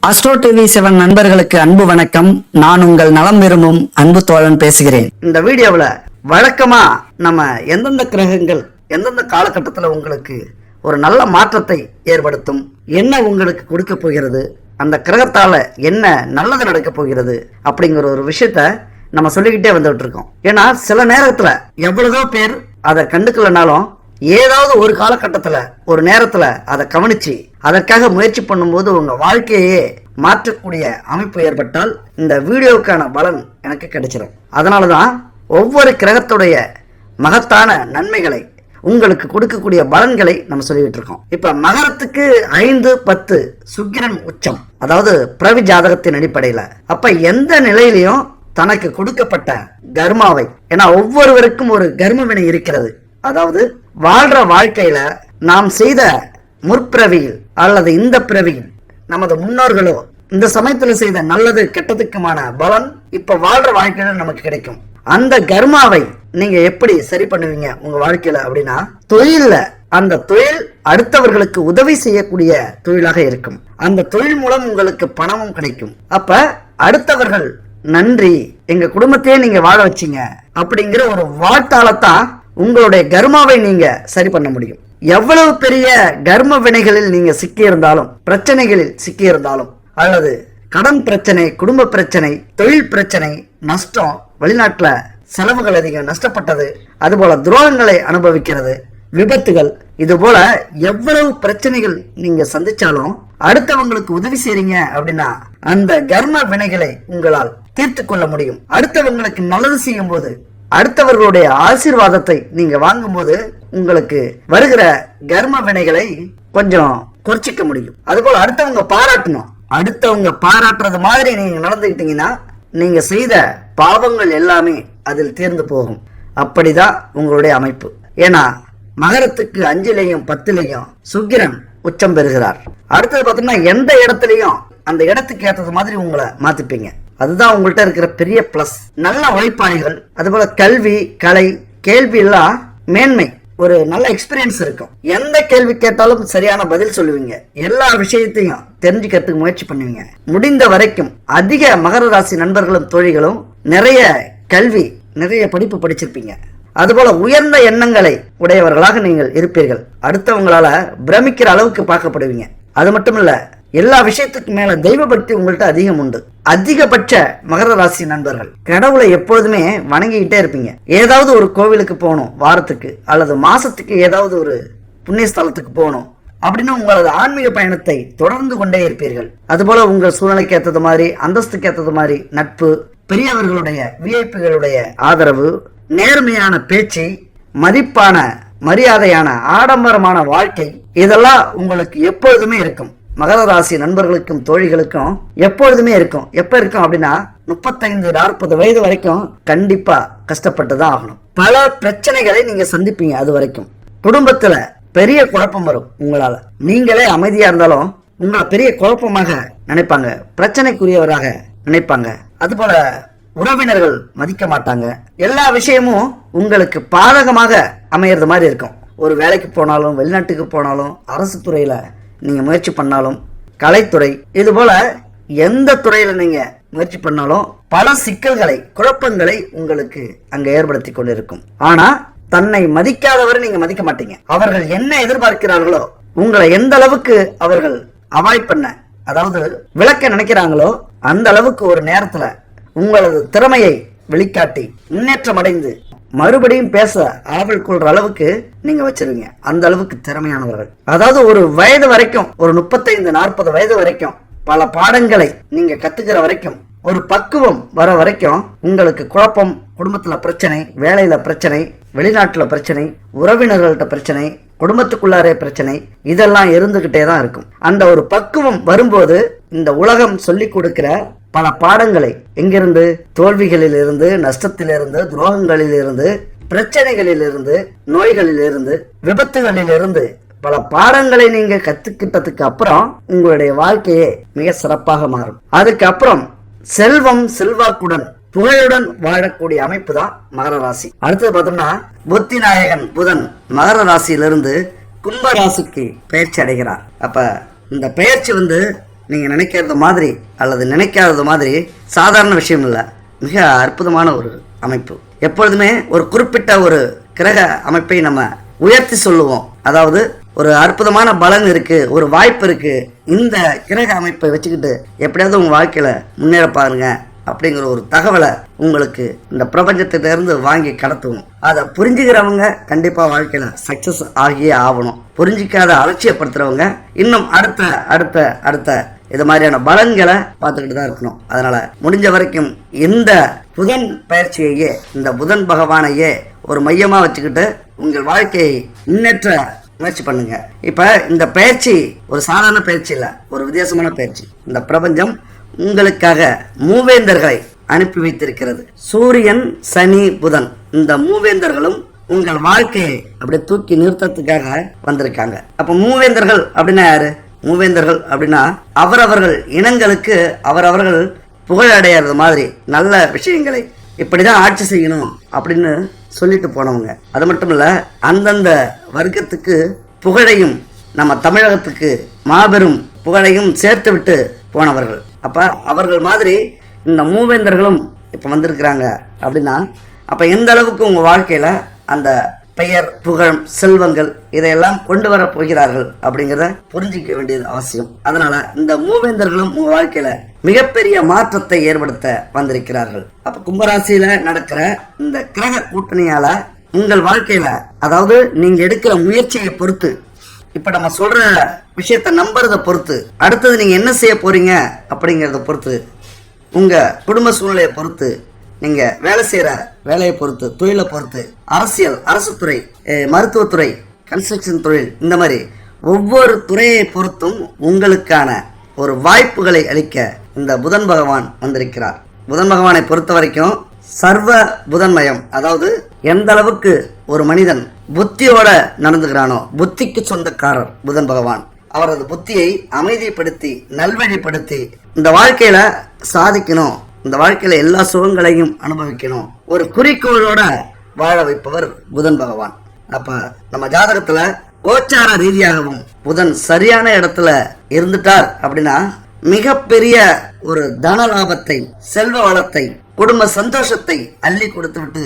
Astro TV 7 நண்பர்களுக்கு அன்பு வணக்கம். நான் உங்கள் நலம் விரும்பும் அன்பு தோழன் பேசுகிறேன். இந்த வீடியோவில் வழக்கமா நம்ம எந்தெந்த கிரகங்கள் எந்தெந்த காலகட்டத்தில் உங்களுக்கு ஒரு நல்ல மாற்றத்தை ஏற்படுத்தும், என்ன உங்களுக்கு கொடுக்க போகிறது, அந்த கிரகத்தால என்ன நல்லது நடக்க போகிறது அப்படிங்கிற ஒரு விஷயத்த நம்ம சொல்லிக்கிட்டே வந்துட்டு இருக்கோம். ஏன்னா சில நேரத்துல எவ்வளவோ பேர் அதை கண்டுக்கலனாலும் ஏதாவது ஒரு காலகட்டத்துல ஒரு நேரத்துல அதை கவனிச்சு அதற்காக முயற்சி பண்ணும்போது உங்க வாழ்க்கையே மாற்றக்கூடிய அமைப்பு ஏற்பட்டால் இந்த வீடியோவுக்கான பலன் எனக்கு கிடைச்சிடும். அதனாலதான் ஒவ்வொரு கிரகத்துடைய மகத்தான நன்மைகளை உங்களுக்கு கொடுக்கக்கூடிய பலன்களை நம்ம சொல்லிட்டு இருக்கோம். இப்ப மகரத்துக்கு 5, 10 சுக்கிரன் உச்சம், அதாவது பிரவி ஜாதகத்தின் அடிப்படையில அப்ப எந்த நிலையிலையும் தனக்கு கொடுக்கப்பட்ட கர்மாவை, ஏன்னா ஒவ்வொருவருக்கும் ஒரு கர்ம வினை இருக்கிறது. அதாவது வாழ்ற வாழ்க்கையில நாம் செய்த முற்பிறவியில் அல்லது இந்த பிறவியில் நமது முன்னோர்களோ இந்த சமயத்துல செய்த நல்லது கெட்டதுக்குமான பலன் இப்ப வாழ்ற வாழ்க்கையில நமக்கு கிடைக்கும். அந்த கர்மாவை நீங்க எப்படி சரி பண்ணுவீங்க உங்க வாழ்க்கையில அப்படின்னா, தொழில்ல அந்த தொழில் அடுத்தவர்களுக்கு உதவி செய்யக்கூடிய தொழிலாக இருக்கும். அந்த தொழில் மூலம் உங்களுக்கு பணமும் கிடைக்கும். அப்ப அடுத்தவர்கள் நன்றி, எங்க குடும்பத்தையே நீங்க வாழ வச்சீங்க அப்படிங்கிற ஒரு வாழ்த்தாலத்தான் உங்களுடைய கர்மாவை நீங்க சரி பண்ண முடியும். எவ்வளவு பெரிய கர்ம வினைகளில் நீங்க சிக்கி இருந்தாலும், பிரச்சனைகளில் சிக்கி இருந்தாலும், அல்லது கடன் பிரச்சனை, குடும்ப பிரச்சனை, தொழில் பிரச்சனை, நஷ்டம், வெளிநாட்டுல செலவுகள் அதிகம் நஷ்டப்பட்டது, அதுபோல துரோகங்களை அனுபவிக்கிறது, விபத்துகள், இது போல எவ்வளவு பிரச்சனைகள் நீங்க சந்திச்சாலும் அடுத்தவங்களுக்கு உதவி செய்றீங்க அப்படின்னா அந்த கர்ம வினைகளை உங்களால் தீர்த்து கொள்ள முடியும். அடுத்தவங்களுக்கு நல்லது செய்யும் போது, அடுத்தவர்களுடைய ஆசீர்வாதத்தை நீங்க வாங்கும் போது உங்களுக்கு வருகிற கர்ம வினைகளை கொஞ்சம் குறைச்சிக்க முடியும். அதுபோல அடுத்தவங்க பாராட்டணும். அடுத்தவங்க பாராட்டுறது மாதிரி நீங்க நடந்துக்கிட்டீங்கன்னா நீங்க செய்த பாவங்கள் எல்லாமே அதில் தீர்ந்து போகும். அப்படிதான் உங்களுடைய அமைப்பு. ஏன்னா மகரத்துக்கு 5லையும் 10லையும் சுக்கிரன் உச்சம் பெறுகிறார். அடுத்தது பார்த்தோம்னா எந்த இடத்துலையும் அந்த இடத்துக்கு ஏற்றது மாதிரி உங்களை மாத்திப்பீங்க. அதுதான் உங்கள்கிட்ட இருக்கிற பெரிய பிளஸ். நல்ல உழைப்பாளிகள், அதுபோல கல்வி, கலை, கேள்வி எல்லாம் மேன்மை, ஒரு நல்ல எக்ஸ்பீரியன்ஸ் இருக்கும். எந்த கேள்வி கேட்டாலும் சரியான பதில் சொல்லுவீங்க. எல்லா விஷயத்தையும் தெரிஞ்சுக்கிறதுக்கு முயற்சி பண்ணுவீங்க. முடிந்த வரைக்கும் அதிக மகர ராசி நண்பர்களும் தோழிகளும் நிறைய கல்வி, நிறைய படிப்பு படிச்சிருப்பீங்க. அதுபோல உயர்ந்த எண்ணங்களை உடையவர்களாக நீங்கள் இருப்பீர்கள். அடுத்தவங்களால பிரமிக்கிற அளவுக்கு பார்க்கப்படுவீங்க. அது மட்டும் இல்ல, எல்லா விஷயத்துக்கு மேல தெய்வ பக்தி உங்கள்கிட்ட அதிகம் உண்டு. அதிகபட்ச மகர ராசி நண்பர்கள் கடவுளை எப்பொழுதுமே வணங்கிக்கிட்டே இருப்பீங்க. ஏதாவது ஒரு கோவிலுக்கு போகணும், வாரத்துக்கு அல்லது மாசத்துக்கு ஏதாவது ஒரு புண்ணிய ஸ்தலத்துக்கு போகணும் அப்படின்னு உங்களது ஆன்மீக பயணத்தை தொடர்ந்து கொண்டே இருப்பீர்கள். அதுபோல உங்கள் சூழ்நிலைக்கு ஏற்றது மாதிரி, அந்தஸ்துக்கு ஏற்றது மாதிரி நட்பு, பெரியவர்களுடைய விஐபிகளுடைய ஆதரவு, நேர்மையான பேச்சு, மதிப்பான மரியாதையான ஆடம்பரமான வாழ்க்கை, இதெல்லாம் உங்களுக்கு எப்பொழுதுமே இருக்கும். மகர ராசி நண்பர்களுக்கும் தோழிகளுக்கும் எப்பொழுதுமே இருக்கும். எப்ப இருக்கும் அப்படின்னா 35-40 வயது வரைக்கும் கண்டிப்பா கஷ்டப்பட்டுதான் ஆகணும். பல பிரச்சனைகளை நீங்க சந்திப்பீங்க. அது வரைக்கும் குடும்பத்துல பெரிய குழப்பம் வரும். உங்களால நீங்களே அமைதியா இருந்தாலும் உங்களை பெரிய குழப்பமாக நினைப்பாங்க, பிரச்சனைக்குரியவராக நினைப்பாங்க. அதுபோல உறவினர்கள் மதிக்க மாட்டாங்க. எல்லா விஷயமும் உங்களுக்கு பாதகமாக அமையறது மாதிரி இருக்கும். ஒரு வேலைக்கு போனாலும், வெளிநாட்டுக்கு போனாலும், அரசு துறையில நீங்க முயற்சி பண்ணாலும், கலைத்துறை, இது போல எந்த துறையில நீங்க முயற்சி பண்ணாலும் பல சிக்கல்களை, குழப்பங்களை உங்களுக்கு அங்க ஏற்படுத்தி கொண்டிருக்கும். ஆனா தன்னை மதிக்காதவரை நீங்க மதிக்க மாட்டீங்க. அவர்கள் என்ன எதிர்பார்க்கிறார்களோ, உங்களை எந்த அளவுக்கு அவர்கள் அவாய்ட் பண்ண, அதாவது விளக்க நினைக்கிறாங்களோ அந்த அளவுக்கு ஒரு நேரத்துல உங்களது திறமையை வெளிக்காட்டி முன்னேற்றம் அடைந்து மறுபடியும் பேச ஆவல் கொள்ற அளவுக்கு நீங்க வச்சிருவீங்க. அந்த அளவுக்கு திறமையானவர்கள். அதாவது ஒரு வயது வரைக்கும், ஒரு 35-40 வயது வரைக்கும் பல பாடங்களை நீங்க கத்துக்கிற வரைக்கும், ஒரு பக்குவம் வர வரைக்கும் உங்களுக்கு குழப்பம், குடும்பத்துல பிரச்சனை, வேலையில பிரச்சனை, வெளிநாட்டுல பிரச்சனை, உறவினர்கள்ட்ட பிரச்சனை, குடும்பத்துக்குள்ளாரே பிரச்சனை, இதெல்லாம் இருந்துகிட்டே தான் இருக்கும். அந்த ஒரு பக்குவம் வரும்போது இந்த உலகம் சொல்லி கொடுக்கிற பல பாடங்களை, எங்கிருந்து, தோல்விகளில் இருந்து, நஷ்டத்திலிருந்து, துரோகங்களில் இருந்து, பிரச்சனைகளில் இருந்து, நோய்களில் இருந்து, விபத்துகளில் இருந்து பல பாடங்களை நீங்க கத்துக்கிட்டதுக்கு அப்புறம் உங்களுடைய வாழ்க்கையே மிக சிறப்பாக மாறும். அதுக்கப்புறம் செல்வம், செல்வாக்குடன், புகழுடன் வாழக்கூடிய அமைப்பு தான் மகர ராசி. அடுத்தது பார்த்தோம்னா புத்தி நாயகன் புதன் மகர ராசியிலிருந்து கும்ப ராசிக்கு பயிற்சி அடைகிறார். அப்ப இந்த பயிற்சி நீங்கள் நினைக்கிறது மாதிரி அல்லது நினைக்காதது மாதிரி சாதாரண விஷயம் இல்லை, மிக அற்புதமான ஒரு அமைப்பு. எப்பொழுதுமே ஒரு குறிப்பிட்ட ஒரு கிரக அமைப்பை நம்ம உயர்த்தி சொல்லுவோம். அதாவது ஒரு அற்புதமான பலன் இருக்கு, ஒரு வாய்ப்பு இருக்கு, இந்த கிரக அமைப்பை வச்சுக்கிட்டு எப்படியாவது உங்க வாழ்க்கையில முன்னேற பாருங்க அப்படிங்கிற ஒரு தகவலை உங்களுக்கு இந்த பிரபஞ்சத்திலிருந்து வாங்கி கடத்துவோம். அதை புரிஞ்சுக்கிறவங்க கண்டிப்பா வாழ்க்கையில சக்சஸ் ஆகியே ஆகணும். புரிஞ்சிக்காத அலட்சியப்படுத்துறவங்க இன்னும் அடுத்த அடுத்த அடுத்த இது மாதிரியான பலன்களை பார்த்துக்கிட்டு தான் இருக்கணும். அதனால முடிஞ்ச வரைக்கும் இந்த புதன் பயிற்சியையே, இந்த புதன் பகவானையே ஒரு மையமா வச்சுக்கிட்டு உங்கள் வாழ்க்கையை முன்னேற்ற முயற்சி பண்ணுங்க. இப்ப இந்த பயிற்சி ஒரு சாதாரண பயிற்சி இல்ல, ஒரு வித்தியாசமான பயிற்சி. இந்த பிரபஞ்சம் உங்களுக்காக மூவேந்தர்களை அனுப்பி வைத்திருக்கிறது. சூரியன், சனி, புதன், இந்த மூவேந்தர்களும் உங்கள் வாழ்க்கையை அப்படியே தூக்கி நிறுத்தத்துக்காக வந்திருக்காங்க. அப்ப மூவேந்தர்கள் அப்படின்னா யாரு? மூவேந்தர்கள் அப்படின்னா அவரவர்கள் இனங்களுக்கு அவரவர்கள் புகழடைகிறது மாதிரி நல்ல விஷயங்களை இப்படிதான் ஆட்சி செய்யணும் அப்படின்னு சொல்லிட்டு போனவங்க. அது மட்டும் இல்ல, அந்தந்த வர்க்கத்துக்கு புகழையும் நம்ம தமிழகத்துக்கு மாபெரும் புகழையும் சேர்த்து விட்டு போனவர்கள். அப்ப அவர்கள் மாதிரி இந்த மூவேந்தர்களும் இப்ப வந்திருக்கிறாங்க அப்படின்னா அப்ப எந்த அளவுக்கு உங்க வாழ்க்கையில அந்த பெயர், புகழ், செல்வங்கள் இதையெல்லாம் கொண்டு வர போகிறார்கள் அப்படிங்கிறத புரிஞ்சிக்க வேண்டியது அவசியம். அதனால இந்த மூவேந்தர்களும் உங்க வாழ்க்கையில மிகப்பெரிய மாற்றத்தை ஏற்படுத்த வந்திருக்கிறார்கள். அப்ப கும்பராசியில நடக்கிற இந்த கிரக கூட்டணியால உங்கள் வாழ்க்கையில, அதாவது நீங்க எடுக்கிற முயற்சியை பொறுத்து, இப்ப நம்ம சொல்ற விஷயத்த நம்புறத பொறுத்து, அடுத்தது நீங்க என்ன செய்ய போறீங்க அப்படிங்கறத பொறுத்து, உங்க குடும்ப சூழ்நிலையை பொறுத்து, நீங்க வேலை செய்யற வேலையை பொறுத்து, தொழிலை பொறுத்து, அரசியல், அரசு துறை, மருத்துவத்துறை, கன்ஸ்ட்ரக்ஷன் தொழில், இந்த மாதிரி ஒவ்வொரு துறையை பொறுத்தும் உங்களுக்கான ஒரு வாய்ப்புகளை அளிக்க இந்த புதன் பகவான் வந்திருக்கிறார். புதன் பகவானை பொறுத்த வரைக்கும் சர்வ புதன்மயம். அதாவது எந்த அளவுக்கு ஒரு மனிதன் புத்தியோட நடந்துக்கிறானோ, புத்திக்கு சொந்தக்காரர் புதன் பகவான். அவரது புத்தியை அமைதிப்படுத்தி நல்வழிப்படுத்தி இந்த வாழ்க்கையில சாதிக்கணும், இந்த வாழ்க்கையில எல்லா சுகங்களையும் அனுபவிக்கணும், ஒரு குறிக்கோளோட வாழ வைப்பவர் புதன் பகவான். அப்ப நம்ம ஜாதகத்துல கோச்சார ரீதியாகவும் புதன் சரியான இடத்துல இருந்துட்டார் அப்படின்னா மிகப்பெரிய ஒரு தன லாபத்தை, செல்வ வளத்தை, குடும்ப சந்தோஷத்தை அள்ளி கொடுத்து விட்டு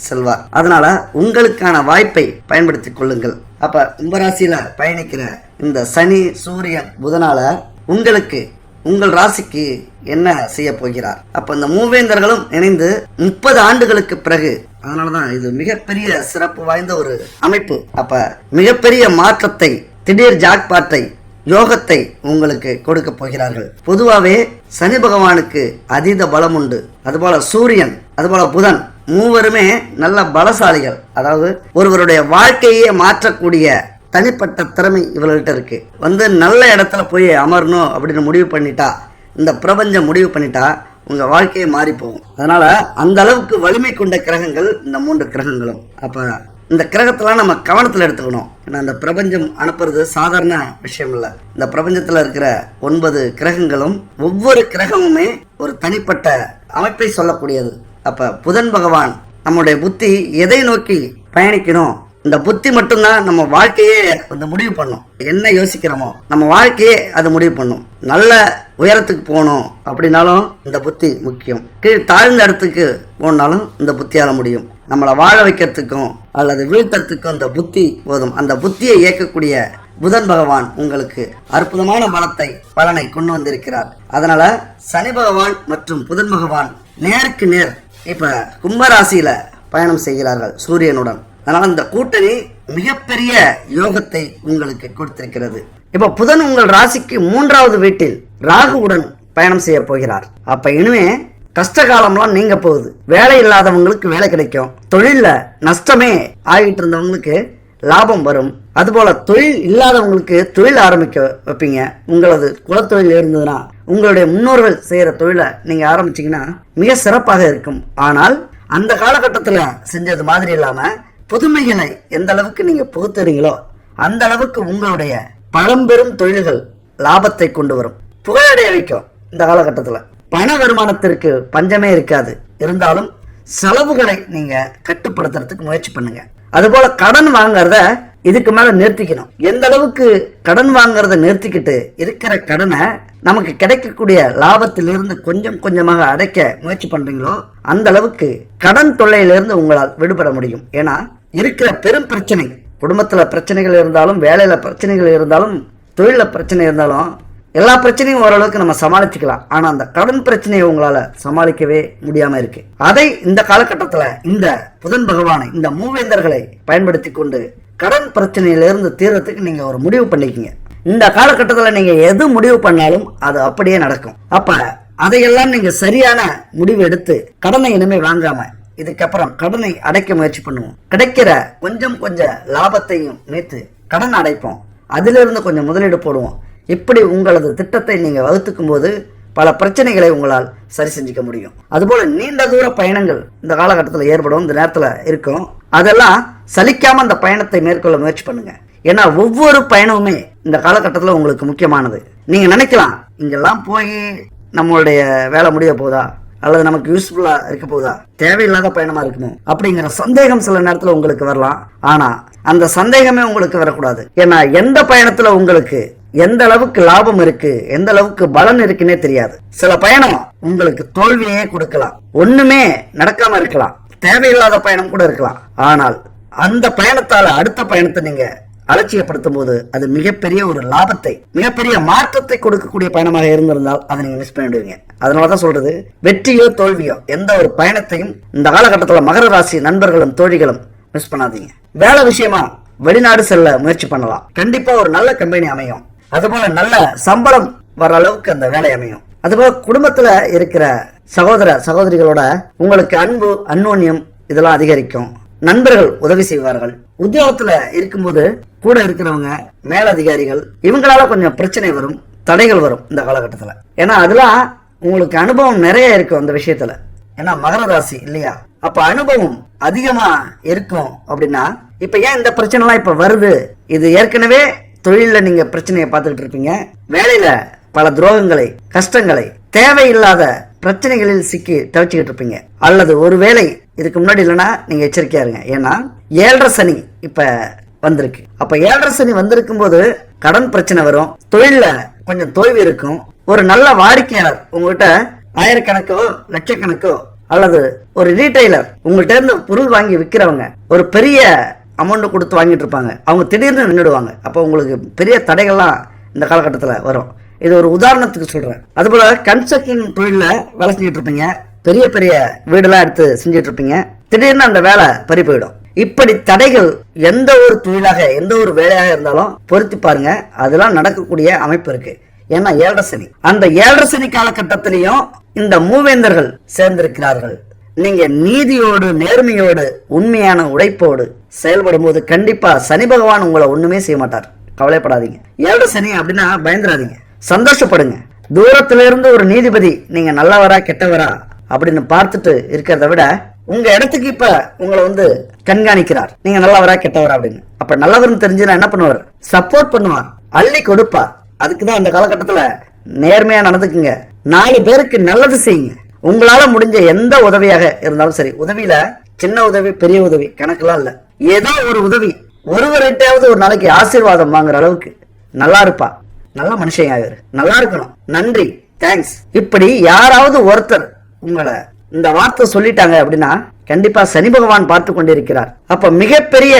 செல்வார். அதனால உங்களுக்கான வாய்ப்பை பயன்படுத்திக் கொள்ளுங்கள். அப்ப கும்பராசியில பயணிக்கிற இந்த சனி, சூரியன், புதனால உங்களுக்கு, உங்கள் ராசிக்கு என்ன செய்ய போகிறார்? அப்ப இந்த மூவேந்தர்களும் இணைந்து 30 ஆண்டுகளுக்கு பிறகு, அதனாலதான் இது மிகப்பெரிய சிறப்பு வாய்ந்த ஒரு அமைப்பு. அப்ப மிகப்பெரிய மாற்றத்தை, திடீர் ஜாக்பாட்டை, யோகத்தை உங்களுக்கு கொடுக்க போகிறார்கள். பொதுவாவே சனி பகவானுக்கு அதீத பலம் உண்டு. அதுபோல சூரியன், அதுபோல புதன், மூவருமே நல்ல பலசாலிகள். அதாவது ஒருவருடைய வாழ்க்கையே மாற்றக்கூடிய தனிப்பட்ட திறமை இவர்கள்ட்ட இருக்கு. நல்ல இடத்துல போய் அமரணும் அப்படின்னு முடிவு பண்ணிட்டா, இந்த பிரபஞ்சம் முடிவு பண்ணிட்டா உங்க வாழ்க்கையே மாறி போகும். அதனால அந்த அளவுக்கு வலிமை கொண்ட கிரகங்கள் இந்த 3 கிரகங்களும். அப்ப இந்த கிரகத்தெல்லாம் நம்ம கவனத்தில் எடுத்துக்கணும். ஏன்னா இந்த பிரபஞ்சம் அனுப்புறது சாதாரண விஷயம் இல்லை. இந்த பிரபஞ்சத்தில் இருக்கிற 9 கிரகங்களும், ஒவ்வொரு கிரகமுமே ஒரு தனிப்பட்ட அமைப்பை சொல்லக்கூடியது. அப்ப புதன் பகவான் நம்முடைய புத்தி எதை நோக்கி பயணிக்கணும், இந்த புத்தி மட்டும்தான் நம்ம வாழ்க்கையே முடிவு பண்ணும். என்ன யோசிக்கிறோமோ நம்ம வாழ்க்கையே அது முடிவு பண்ணும். நல்ல உயரத்துக்கு போகணும் அப்படின்னாலும் இந்த புத்தி முக்கியம். கீழ் தாழ்ந்த இடத்துக்கு போனாலும் இந்த புத்தியால முடியும். நம்மளை வாழ வைக்கிறதுக்கும் அல்லது வீழ்த்தறதுக்கும் இந்த புத்தி போதும். அந்த புத்தியை இயக்கக்கூடிய புதன் பகவான் உங்களுக்கு அற்புதமான பலனை கொண்டு வந்திருக்கிறார். அதனால சனி பகவான் மற்றும் புதன் பகவான் நேருக்கு நேர் இப்ப கும்பராசியில பயணம் செய்கிறார்கள் சூரியனுடன். அதனால இந்த கூட்டணி மிகப்பெரிய யோகத்தை உங்களுக்கு கொடுத்திருக்கிறது. இப்ப புதன் உங்கள் ராசிக்கு 3வது வீட்டில் ராகுவுடன் பயணம் செய்ய போகிறார். அப்ப இனிமே கஷ்ட காலம்லாம் நீங்க போகுது. வேலை இல்லாதவங்களுக்கு வேலை கிடைக்கும். தொழில நஷ்டமே ஆகிட்டு இருந்தவங்களுக்கு லாபம் வரும். அதுபோல தொழில் இல்லாதவங்களுக்கு தொழில் ஆரம்பிக்க வைப்பீங்க. உங்களது குலத்தொழில் இருந்ததுன்னா, உங்களுடைய முன்னோர்கள் செய்யற தொழிலை நீங்க ஆரம்பிச்சீங்கன்னா மிக சிறப்பாக இருக்கும். ஆனால் அந்த காலகட்டத்துல செஞ்சது மாதிரி இல்லாம புதுமைகளை எந்த அளவுக்கு நீங்க புகுத்துறீங்களோ அந்த அளவுக்கு உங்களுடைய பழம்பெரும் தொழில்கள் லாபத்தை கொண்டு வரும், புகழடைய வைக்கும். இந்த காலகட்டத்துல பண வருமானத்திற்கு பஞ்சமே இருக்காது. இருந்தாலும் செலவுகளை நீங்க கட்டுப்படுத்துறதுக்கு முயற்சி பண்ணுங்க. அதுபோல கடன் வாங்கறத இதுக்கு மேல நிறுத்திக்கணும். எந்த அளவுக்கு கடன் வாங்கறத நிறுத்திக்கிட்டு இருக்கிற கடனை நமக்கு கிடைக்கக்கூடிய லாபத்திலிருந்து கொஞ்சம் கொஞ்சமாக அடைக்க முயற்சி பண்றீங்களோ அந்த அளவுக்கு கடன் தொல்லையிலிருந்து உங்களால் விடுபட முடியும். ஏன்னா இருக்கிற பெரும் பிரச்சனை, குடும்பத்துல பிரச்சனைகள் இருந்தாலும், வேலையில பிரச்சனைகள் இருந்தாலும், தொழில பிரச்சனை இருந்தாலும், எல்லா பிரச்சனையும் ஓரளவுக்கு நம்ம சமாளிச்சுக்கலாம். ஆனா அந்த கடன் பிரச்சனையை உங்களால சமாளிக்கவே முடியாம இருக்கு. அதை இந்த காலகட்டத்துல இந்த புதன் பகவானை, இந்த மூவேந்தர்களை பயன்படுத்தி கொண்டு கடன் பிரச்சனையிலிருந்து தீர்றதுக்கு நீங்க ஒரு முடிவு பண்ணிக்கீங்க. இந்த காலகட்டத்தில் நீங்க எது முடிவு பண்ணாலும் அது அப்படியே நடக்கும். அப்ப அதையெல்லாம் நீங்க சரியான முடிவு எடுத்து கடனை இனிமே வாங்காம இதுக்கப்புறம் கடனை அடைக்க முயற்சி பண்ணுவோம். கிடைக்கிற கொஞ்சம் லாபத்தையும் நேத்து கடன் அடைப்போம், அதிலிருந்து கொஞ்சம் முதலீடு போடுவோம். இப்படி உங்களது திட்டத்தை நீங்க வகுத்துக்கும் போது பல பிரச்சனைகளை உங்களால் சரி செஞ்சுக்க முடியும். அதுபோல நீண்ட தூர பயணங்கள் இந்த காலகட்டத்தில் ஏற்படும், இந்த நேரத்தில் இருக்கும். அதெல்லாம் சலிக்காம அந்த பயணத்தை மேற்கொள்ள முயற்சி பண்ணுங்க. ஏன்னா ஒவ்வொரு பயணமுமே இந்த காலகட்டத்தில் உங்களுக்கு முக்கியமானது. நீங்க நினைக்கலாம், இங்கெல்லாம் போய் நம்மளுடைய வேலை முடிய போதா, அல்லது நமக்கு யூஸ்ஃபுல்லா இருக்க போதா, தேவையில்லாத பயணமா இருக்குமோ அப்படிங்கிற சந்தேகம் சில நேரத்தில் உங்களுக்கு வரலாம். ஆனா அந்த சந்தேகமே உங்களுக்கு வரக்கூடாது. ஏன்னா எந்த பயணத்துல உங்களுக்கு எந்த அளவுக்கு லாபம் இருக்கு, எந்த அளவுக்கு பலன் இருக்குன்னே தெரியாது. சில பயணம் உங்களுக்கு தோல்வியே கொடுக்கலாம், ஒண்ணுமே நடக்காம இருக்கலாம், தேவையில்லாத பயணம் கூட இருக்கலாம். ஆனால் அந்த பயணத்தால அடுத்த பயணத்தை நீங்க அலட்சியப்படுத்தும் போது அது மிகப்பெரிய ஒரு லாபத்தை, மிகப்பெரிய மாற்றத்தை கொடுக்கக்கூடிய பயணமாக இருந்திருந்தால் அதை நீங்க மிஸ் பண்ணிடுவீங்க. அதனாலதான் சொல்றது, வெற்றியோ தோல்வியோ எந்த ஒரு பயணத்தையும் இந்த காலகட்டத்தில் மகர ராசி நண்பர்களும் தோழிகளும் மிஸ் பண்ணாதீங்க. வேலை விஷயமா வெளிநாடு செல்ல முயற்சி பண்ணலாம், கண்டிப்பா ஒரு நல்ல கம்பெனி அமையும். அதுபோல நல்ல சம்பளம் வர அளவுக்கு அந்த வேலை அமையும். அதுபோல குடும்பத்துல இருக்கிற சகோதர சகோதரிகளோட உங்களுக்கு அன்பு அந்யோன்யம் இதெல்லாம் அதிகரிக்கும். நண்பர்கள் உதவி செய்வார்கள். உத்தியோகத்துல இருக்கும்போது கூட இருக்கிறவங்க, மேலதிகாரிகள், இவங்களால கொஞ்சம் பிரச்சனை வரும், தடைகள் வரும் இந்த காலகட்டத்துல. ஏன்னா அதெல்லாம் உங்களுக்கு அனுபவம் நிறைய இருக்கும் அந்த விஷயத்துல. ஏன்னா மகர ராசி இல்லையா, அப்ப அனுபவம் அதிகமா இருக்கும். அப்படின்னா இப்ப ஏன் இந்த பிரச்சனை எல்லாம் இப்ப வருது, இது ஏற்கனவே தொழில நீங்க பிரச்சனையை பார்த்துக்கிட்டு இருப்பீங்க, வேலையில பல துரோகங்களை, கஷ்டங்களை, தேவையில்லாத பிரச்சனைகளில் சிக்கி தவிச்சுக்கிட்டு இருப்பீங்க. அல்லது ஒருவேளை இதுக்கு முன்னாடி இல்லைன்னா நீங்க எச்சரிக்கையா இருங்க. ஏன்னா 7.5 சனி இப்ப வந்திருக்கு. அப்ப 7.5 சனி வந்திருக்கும் போது கடன் பிரச்சனை வரும், தொழில கொஞ்சம் தோல்வி இருக்கும். ஒரு நல்ல வாடிக்கையாளர் உங்ககிட்ட ஆயிரக்கணக்கோ லட்சக்கணக்கோ, அல்லது ஒரு ரீட்டைலர் உங்கள்கிட்ட இருந்து பொருள் வாங்கி விற்கிறவங்க ஒரு பெரிய அமௌண்ட் கொடுத்து வாங்கிட்டு இருப்பாங்க, அவங்க திடீர்னு நின்றுடுவாங்க. அப்போ உங்களுக்கு பெரிய தடைகள்லாம் இந்த காலகட்டத்தில் வரும். இது ஒரு உதாரணத்துக்கு சொல்றேன். அதுபோல கன்ஸ்ட்ரக்ஷன் தொழில வேலை செஞ்சுட்டு இருப்பீங்க, பெரிய பெரிய வீடெல்லாம் எடுத்து செஞ்சுட்டு இருப்பீங்க, திடீர்னு அந்த வேலை பறி போயிடும். இப்படி தடைகள் எந்த ஒரு தொழிலாக எந்த ஒரு வேலையாக இருந்தாலும் பொருத்தி பாருங்க, அதெல்லாம் நடக்கக்கூடிய அமைப்பு இருக்கு. ஏன்னா 7.5 சனி, அந்த 7.5 சனி காலகட்டத்திலையும் இந்த மூவேந்தர்கள் சேர்ந்திருக்கிறார்கள். நீங்க நீதியோடு, நேர்மையோடு, உண்மையான உழைப்போடு செயல்படும் போது கண்டிப்பா சனி பகவான் உங்களை ஒண்ணுமே செய்ய மாட்டார். கவலைப்படாதீங்க. 7.5 சனி அப்படின்னா பயந்துடாதீங்க, சந்தோஷப்படுங்க. தூரத்துல இருந்து ஒரு நீதிபதி நீங்க நல்லவரா கெட்டவரா அப்படின்னு பார்த்துட்டு இருக்கிறத விட உங்க இடத்துக்கு இப்ப உங்களை கண்காணிக்கிறார், நீங்க நல்லவரா கெட்டவரா அப்படின்னு. அப்ப நல்லவர்னு தெரிஞ்சுன்னா என்ன பண்ணுவார், சப்போர்ட் பண்ணுவார், அள்ளி கொடுப்பார். அதுக்குதான் அந்த காலகட்டத்துல நேர்மையா நடந்துக்குங்க, 4 பேருக்கு நல்லது செய்யுங்க. உங்களால முடிஞ்ச எந்த உதவியாக இருந்தாலும் சரி, உதவியில சின்ன உதவி பெரிய உதவி கணக்கெல்லாம் இல்ல, ஏதோ ஒரு உதவி, ஒருவர்கிட்டையாவது ஒரு நாளைக்கு ஆசீர்வாதம் வாங்குற அளவுக்கு நல்லா இருப்பா, நல்ல மனுஷன் ஆகிரு, நல்லா இருக்கணும், நன்றி, தேங்க்ஸ், இப்படி யாராவது ஒருத்தர் உங்களை இந்த வார்த்தை சொல்லிட்டாங்க அப்படின்னா கண்டிப்பா சனி பகவான் பார்த்து கொண்டிருக்கிறார். அப்ப மிகப்பெரிய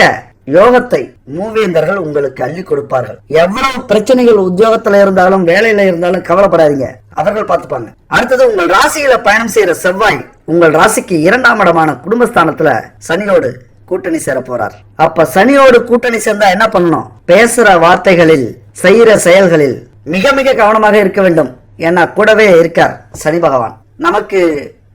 யோகத்தை மூவேந்தர்கள் உங்களுக்கு அள்ளி கொடுப்பார்கள். எவ்வளவு பிரச்சனைகள் உத்தியோகத்துல இருந்தாலும் வேலையில இருந்தாலும் கவலைப்படாதீங்க, அவர்கள் பார்த்துப்பாங்க. அடுத்தது உங்கள் ராசியில பயணம் செய்யற செவ்வாய் உங்கள் ராசிக்கு 2ஆம் இடமான குடும்பஸ்தானத்துல சனியோடு கூட்டணி சேர போறார். அப்ப சனியோடு கூட்டணி சேர்ந்தா என்ன பண்ணணும், பேசுற வார்த்தைகளில் செய்யற செயல்களில் மிக மிக கவனமாக இருக்க வேண்டும். ஏன்னா கூடவே இருக்கார் சனி பகவான். நமக்கு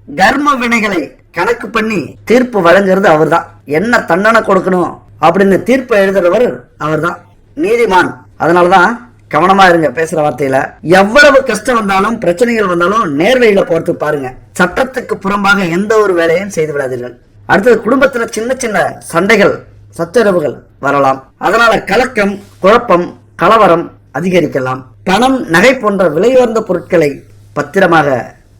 கர்ம வினைகளை கணக்கு பண்ணி தீர்ப்பு வழங்குறது அவர் தான். என்ன தண்டனை கொடுக்கணும் அப்படின்னு தீர்ப்பு எழுதுறவர் அவர் தான், நீதிமான். அதனாலதான் கவனமா இருங்க பேசுற வார்த்தையில. எவ்வளவு கஷ்டம் வந்தாலும் பிரச்சனைகள் வந்தாலும் நேர்வழியில போறதுக்கு பாருங்க. சட்டத்துக்கு புறம்பாக எந்த ஒரு வேலையும் செய்து விடாதீர்கள். அடுத்தது குடும்பத்துல சின்ன சின்ன சண்டைகள், சச்சரவுகள் வரலாம். அதனால கலக்கம், குழப்பம், கலவரம் அதிகரிக்கலாம். பணம், நகை போன்ற விலையுயர்ந்த பொருட்களை பத்திரமாக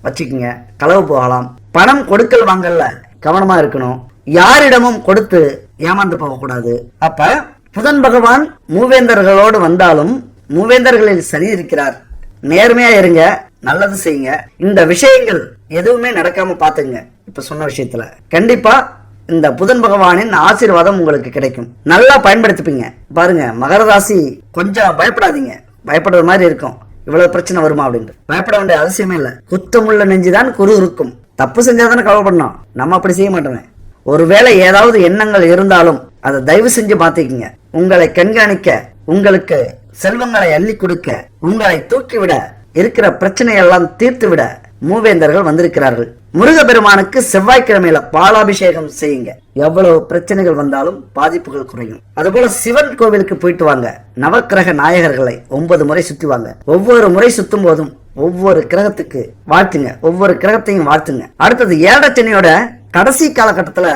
வச்சுக்கோங்க, களவு போகலாம். பணம் கொடுக்கல் வாங்கல கவனமா இருக்கணும், யாரிடமும் கொடுத்து ஏமாந்து போகக்கூடாது. அப்ப புதன் பகவான் மூவேந்தர்களோடு வந்தாலும் மூவேந்தர்களில் சனி இருக்கிறார். நேர்மையா இருங்க, நல்லது செய்யுங்க. இந்த விஷயங்கள் எதுவுமே நடக்காம பாத்துங்க. இப்ப சொன்ன விஷயத்துல கண்டிப்பா இந்த புதன் பகவானின் ஆசீர்வாதம் உங்களுக்கு கிடைக்கும். நல்லா பயன்படுத்திப்பீங்க. பாருங்க, மகர ராசி கொஞ்சம் பயப்படாதீங்க. பயப்படுற மாதிரி இருக்கும், இவ்வளவு பிரச்சனை வருமா அப்படின்ட்டு. பயப்பட வேண்டிய அவசியமே இல்லை. குத்தமுள்ள நெஞ்சுதான் குரு இருக்கும். தப்பு செஞ்சாதானே கவலைப்படணும். நம்ம அப்படி செய்ய மாட்டோமே. ஒருவேளை ஏதாவது எண்ணங்கள் இருந்தாலும் அதை தயவு செஞ்சு மாத்திக்கங்க. உங்களை கண்காணிக்க, உங்களுக்கு செல்வங்களை அள்ளி கொடுக்க, உங்களை தூக்கிவிட, இருக்கிற பிரச்சனையெல்லாம் தீர்த்து விட மூவேந்தர்கள் வந்திருக்கிறார்கள். முருகப்பெருமானுக்கு செவ்வாய்க்கிழமையில பாலாபிஷேகம் செய்யுங்க. எவ்வளவு பிரச்சனைகள் வந்தாலும் பாதிப்புகள் குறையும். அதுபோல சிவன் கோவிலுக்கு போயிட்டு வாங்க. நவக்கிரக நாயகர்களை 9 முறை சுத்துவாங்க. ஒவ்வொரு முறை சுத்தும் போதும் ஒவ்வொரு கிரகத்துக்கு வாழ்த்துங்க. ஒவ்வொரு கிரகத்தையும் வாழ்த்துங்க. அடுத்தது 7 சனியோட கடைசி காலகட்டத்துல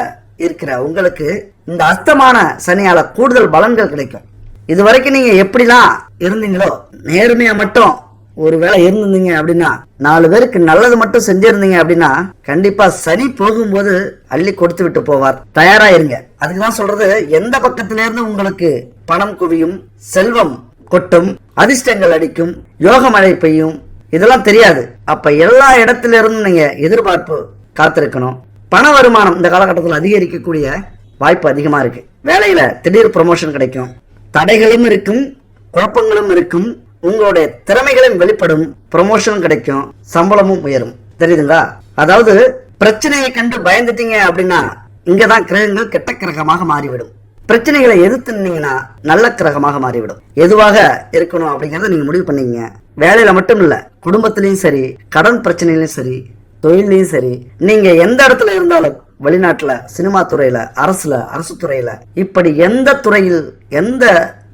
இருக்கிற உங்களுக்கு இந்த அஸ்தமான சனியால கூடுதல் பலன்கள் கிடைக்கும். இது வரைக்கும் நீங்க எப்படிலாம் இருந்தீங்களோ, நேர்மையா மட்டும் ஒருவேளை இருந்திருந்தீங்க அப்படின்னா, 4 பேருக்கு நல்லது மட்டும் செஞ்சிருந்தீங்க அப்படின்னா, கண்டிப்பா சனி போகும்போது அள்ளி கொடுத்து விட்டு போவார். தயாரா இருங்க. அதுக்குதான் சொல்றது, எந்த பக்கத்துல இருந்து உங்களுக்கு பணம் குவியும், செல்வம் கொட்டும், அதிர்ஷ்டங்கள் அடிக்கும், யோக மழை பெய்யும், இதெல்லாம் தெரியாது. அப்ப எல்லா இடத்துல இருந்தும் நீங்க எதிர்பார்ப்பு காத்திருக்கணும். பண வருமானம் இந்த காலகட்டத்தில் அதிகரிக்கக்கூடிய வாய்ப்பு அதிகமா இருக்கு. வேலையில திடீர் ப்ரமோஷன் கிடைக்கும். தடைகளும் இருக்கும், குழப்பங்களும் இருக்கும். உங்களுடைய திறமைகளும் வெளிப்படும், ப்ரமோஷன் கிடைக்கும், சம்பளமும் உயரும். தெரியுதுங்களா? அதாவது பிரச்சனையை கண்டு பயந்துட்டீங்க அப்படின்னா இங்கதான் கிரகங்கள் கெட்ட கிரகமாக மாறிவிடும். பிரச்சனைகளை எதிர்த்து நின்னீங்கன்னா நல்ல கிரகமாக மாறிவிடும். எதுவாக இருக்கணும் அப்படிங்கறத நீங்க முடிவு பண்ணீங்க. வேலையில மட்டும் இல்ல, குடும்பத்திலயும் சரி, கடன் பிரச்சனையிலும் சரி, தொழிலையும் சரி, நீங்க எந்த இடத்துல இருந்தாலும், வெளிநாட்டுல, சினிமா துறையில, அரசுல, அரசு துறையில, இப்படி எந்த துறையில், எந்த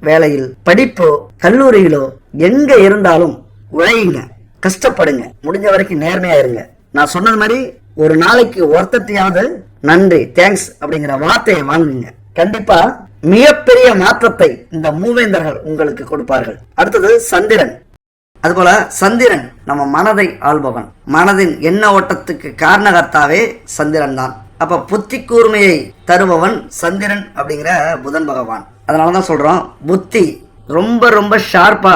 வேலையில், படிப்போ கல்லூரியிலோ எங்க இருந்தாலும் உழையுங்க, கஷ்டப்படுங்க, முடிஞ்ச வரைக்கும் நேர்மையா இருங்க. நான் சொன்னது மாதிரி ஒரு நாளைக்கு ஒருத்தையாவது நன்றி, தேங்க்ஸ் அப்படிங்கிற வார்த்தையை வாங்குங்க. கண்டிப்பா மிகப்பெரிய மாற்றத்தை இந்த மூவேந்தர்கள் உங்களுக்கு கொடுப்பார்கள். அடுத்தது சந்திரன். அதுபோல சந்திரன் நம்ம மனதை ஆள்பவன். மனதின் எண்ண ஓட்டத்துக்கு காரணகர்த்தாவே சந்திரன் தான். அப்ப புத்தி கூர்மையை தருபவன் சந்திரன் அப்படிங்கிற புதன் பகவான். அதனாலதான் சொல்றோம், புத்தி ரொம்ப ரொம்ப ஷார்ப்பா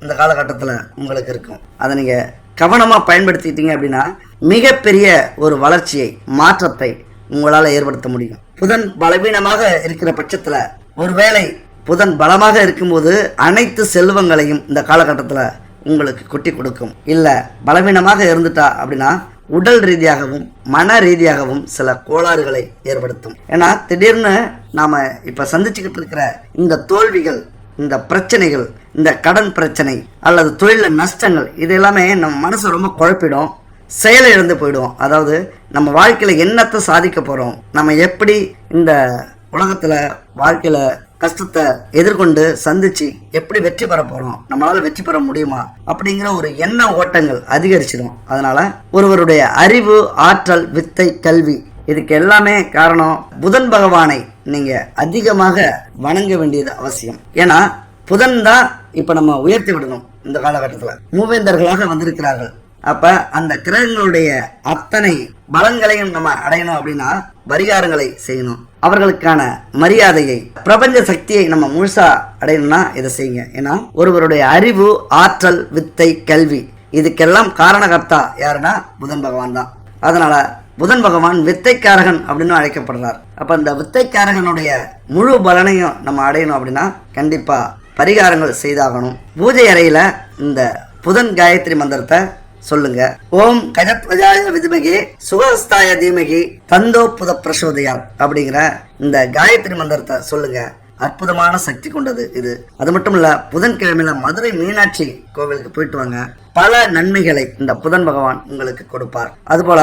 இந்த காலகட்டத்துல உங்களுக்கு இருக்கும். அதை நீங்க கவனமா பயன்படுத்திட்டீங்க அப்படின்னா மிகப்பெரிய ஒரு வளர்ச்சியை, மாற்றத்தை உங்களால ஏற்படுத்த முடியும். புதன் பலவீனமாக இருக்கிற பட்சத்துல, ஒருவேளை புதன் பலமாக இருக்கும்போது அனைத்து செல்வங்களையும் இந்த காலகட்டத்துல உங்களுக்கு கொட்டி கொடுக்கும். இல்ல பலவீனமாக இருந்துட்டா அப்படின்னா உடல் ரீதியாகவும் மன ரீதியாகவும் சில கோளாறுகளை ஏற்படுத்தும். ஏன்னா திடீர்னு நாம இப்ப சந்திச்சுக்கிட்டு இருக்கிற இந்த தோல்விகள், இந்த பிரச்சனைகள், இந்த கடன் பிரச்சனை அல்லது தொழில நஷ்டங்கள், இது எல்லாமே நம்ம மனசை ரொம்ப குழப்பிடும், செயலை இழந்து போயிடும். அதாவது நம்ம வாழ்க்கையில என்னத்தை சாதிக்க போறோம், நம்ம எப்படி இந்த உலகத்துல வாழ்க்கையில கஷ்டத்தை எதிர்கொண்டு சந்திச்சு எப்படி வெற்றி பெற போறோம், நம்மளால வெற்றி பெற முடியுமா அப்படிங்கிற ஒரு எண்ண ஓட்டங்கள் அதிகரிச்சிடும். அதனால ஒருவருடைய அறிவு, ஆற்றல், வித்தை, கல்வி, இதுக்கு எல்லாமே காரணம் புதன் பகவானை நீங்க அதிகமாக வணங்க வேண்டியது அவசியம். ஏன்னா புதன் தான் இப்ப நம்ம உயர்த்தி விடணும். இந்த காலகட்டத்துல மூவேந்தர்களாக வந்திருக்கிறார்கள். அப்ப அந்த கிரகங்களுடைய அத்தனை பலன்களையும் நம்ம அடையணும் அப்படின்னா பரிகாரங்களை செய்யணும். அவர்களுக்கான மரியாதையை, பிரபஞ்ச சக்தியை நம்ம முழுசா அடையணும்னா இதை செய்யுங்க. ஏன்னா ஒருவருடைய அறிவு, ஆற்றல், வித்தை, கல்வி, இதுக்கெல்லாம் காரணகர்த்தா யாருன்னா புதன் பகவான் தான். அதனால புதன் பகவான் வித்தைக்காரகன் அப்படின்னு அழைக்கப்படுறார். அப்ப இந்த வித்தைக்காரகனுடைய முழு பலனையும் நம்ம அடையணும் அப்படின்னா கண்டிப்பா பரிகாரங்கள் செய்தாகணும். பூஜை அறையில இந்த புதன் காயத்ரி மந்திரத்தை சொல்லுங்க. ஓம் கஜத்வஜாய வித்மகி சுகஸ்தாய தீமகி தந்தோ புத பிரசோதயாத் அப்படிங்கிற இந்த காயத்ரி மந்திரத்தை சொல்லுங்க. அற்புதமான சக்தி கொண்டது இது. அது மட்டும் இல்ல, புதன்கிழமையில மதுரை மீனாட்சி கோவிலுக்கு போயிட்டு வாங்க. பல நன்மைகளை இந்த புதன் பகவான் உங்களுக்கு கொடுப்பார். அதுபோல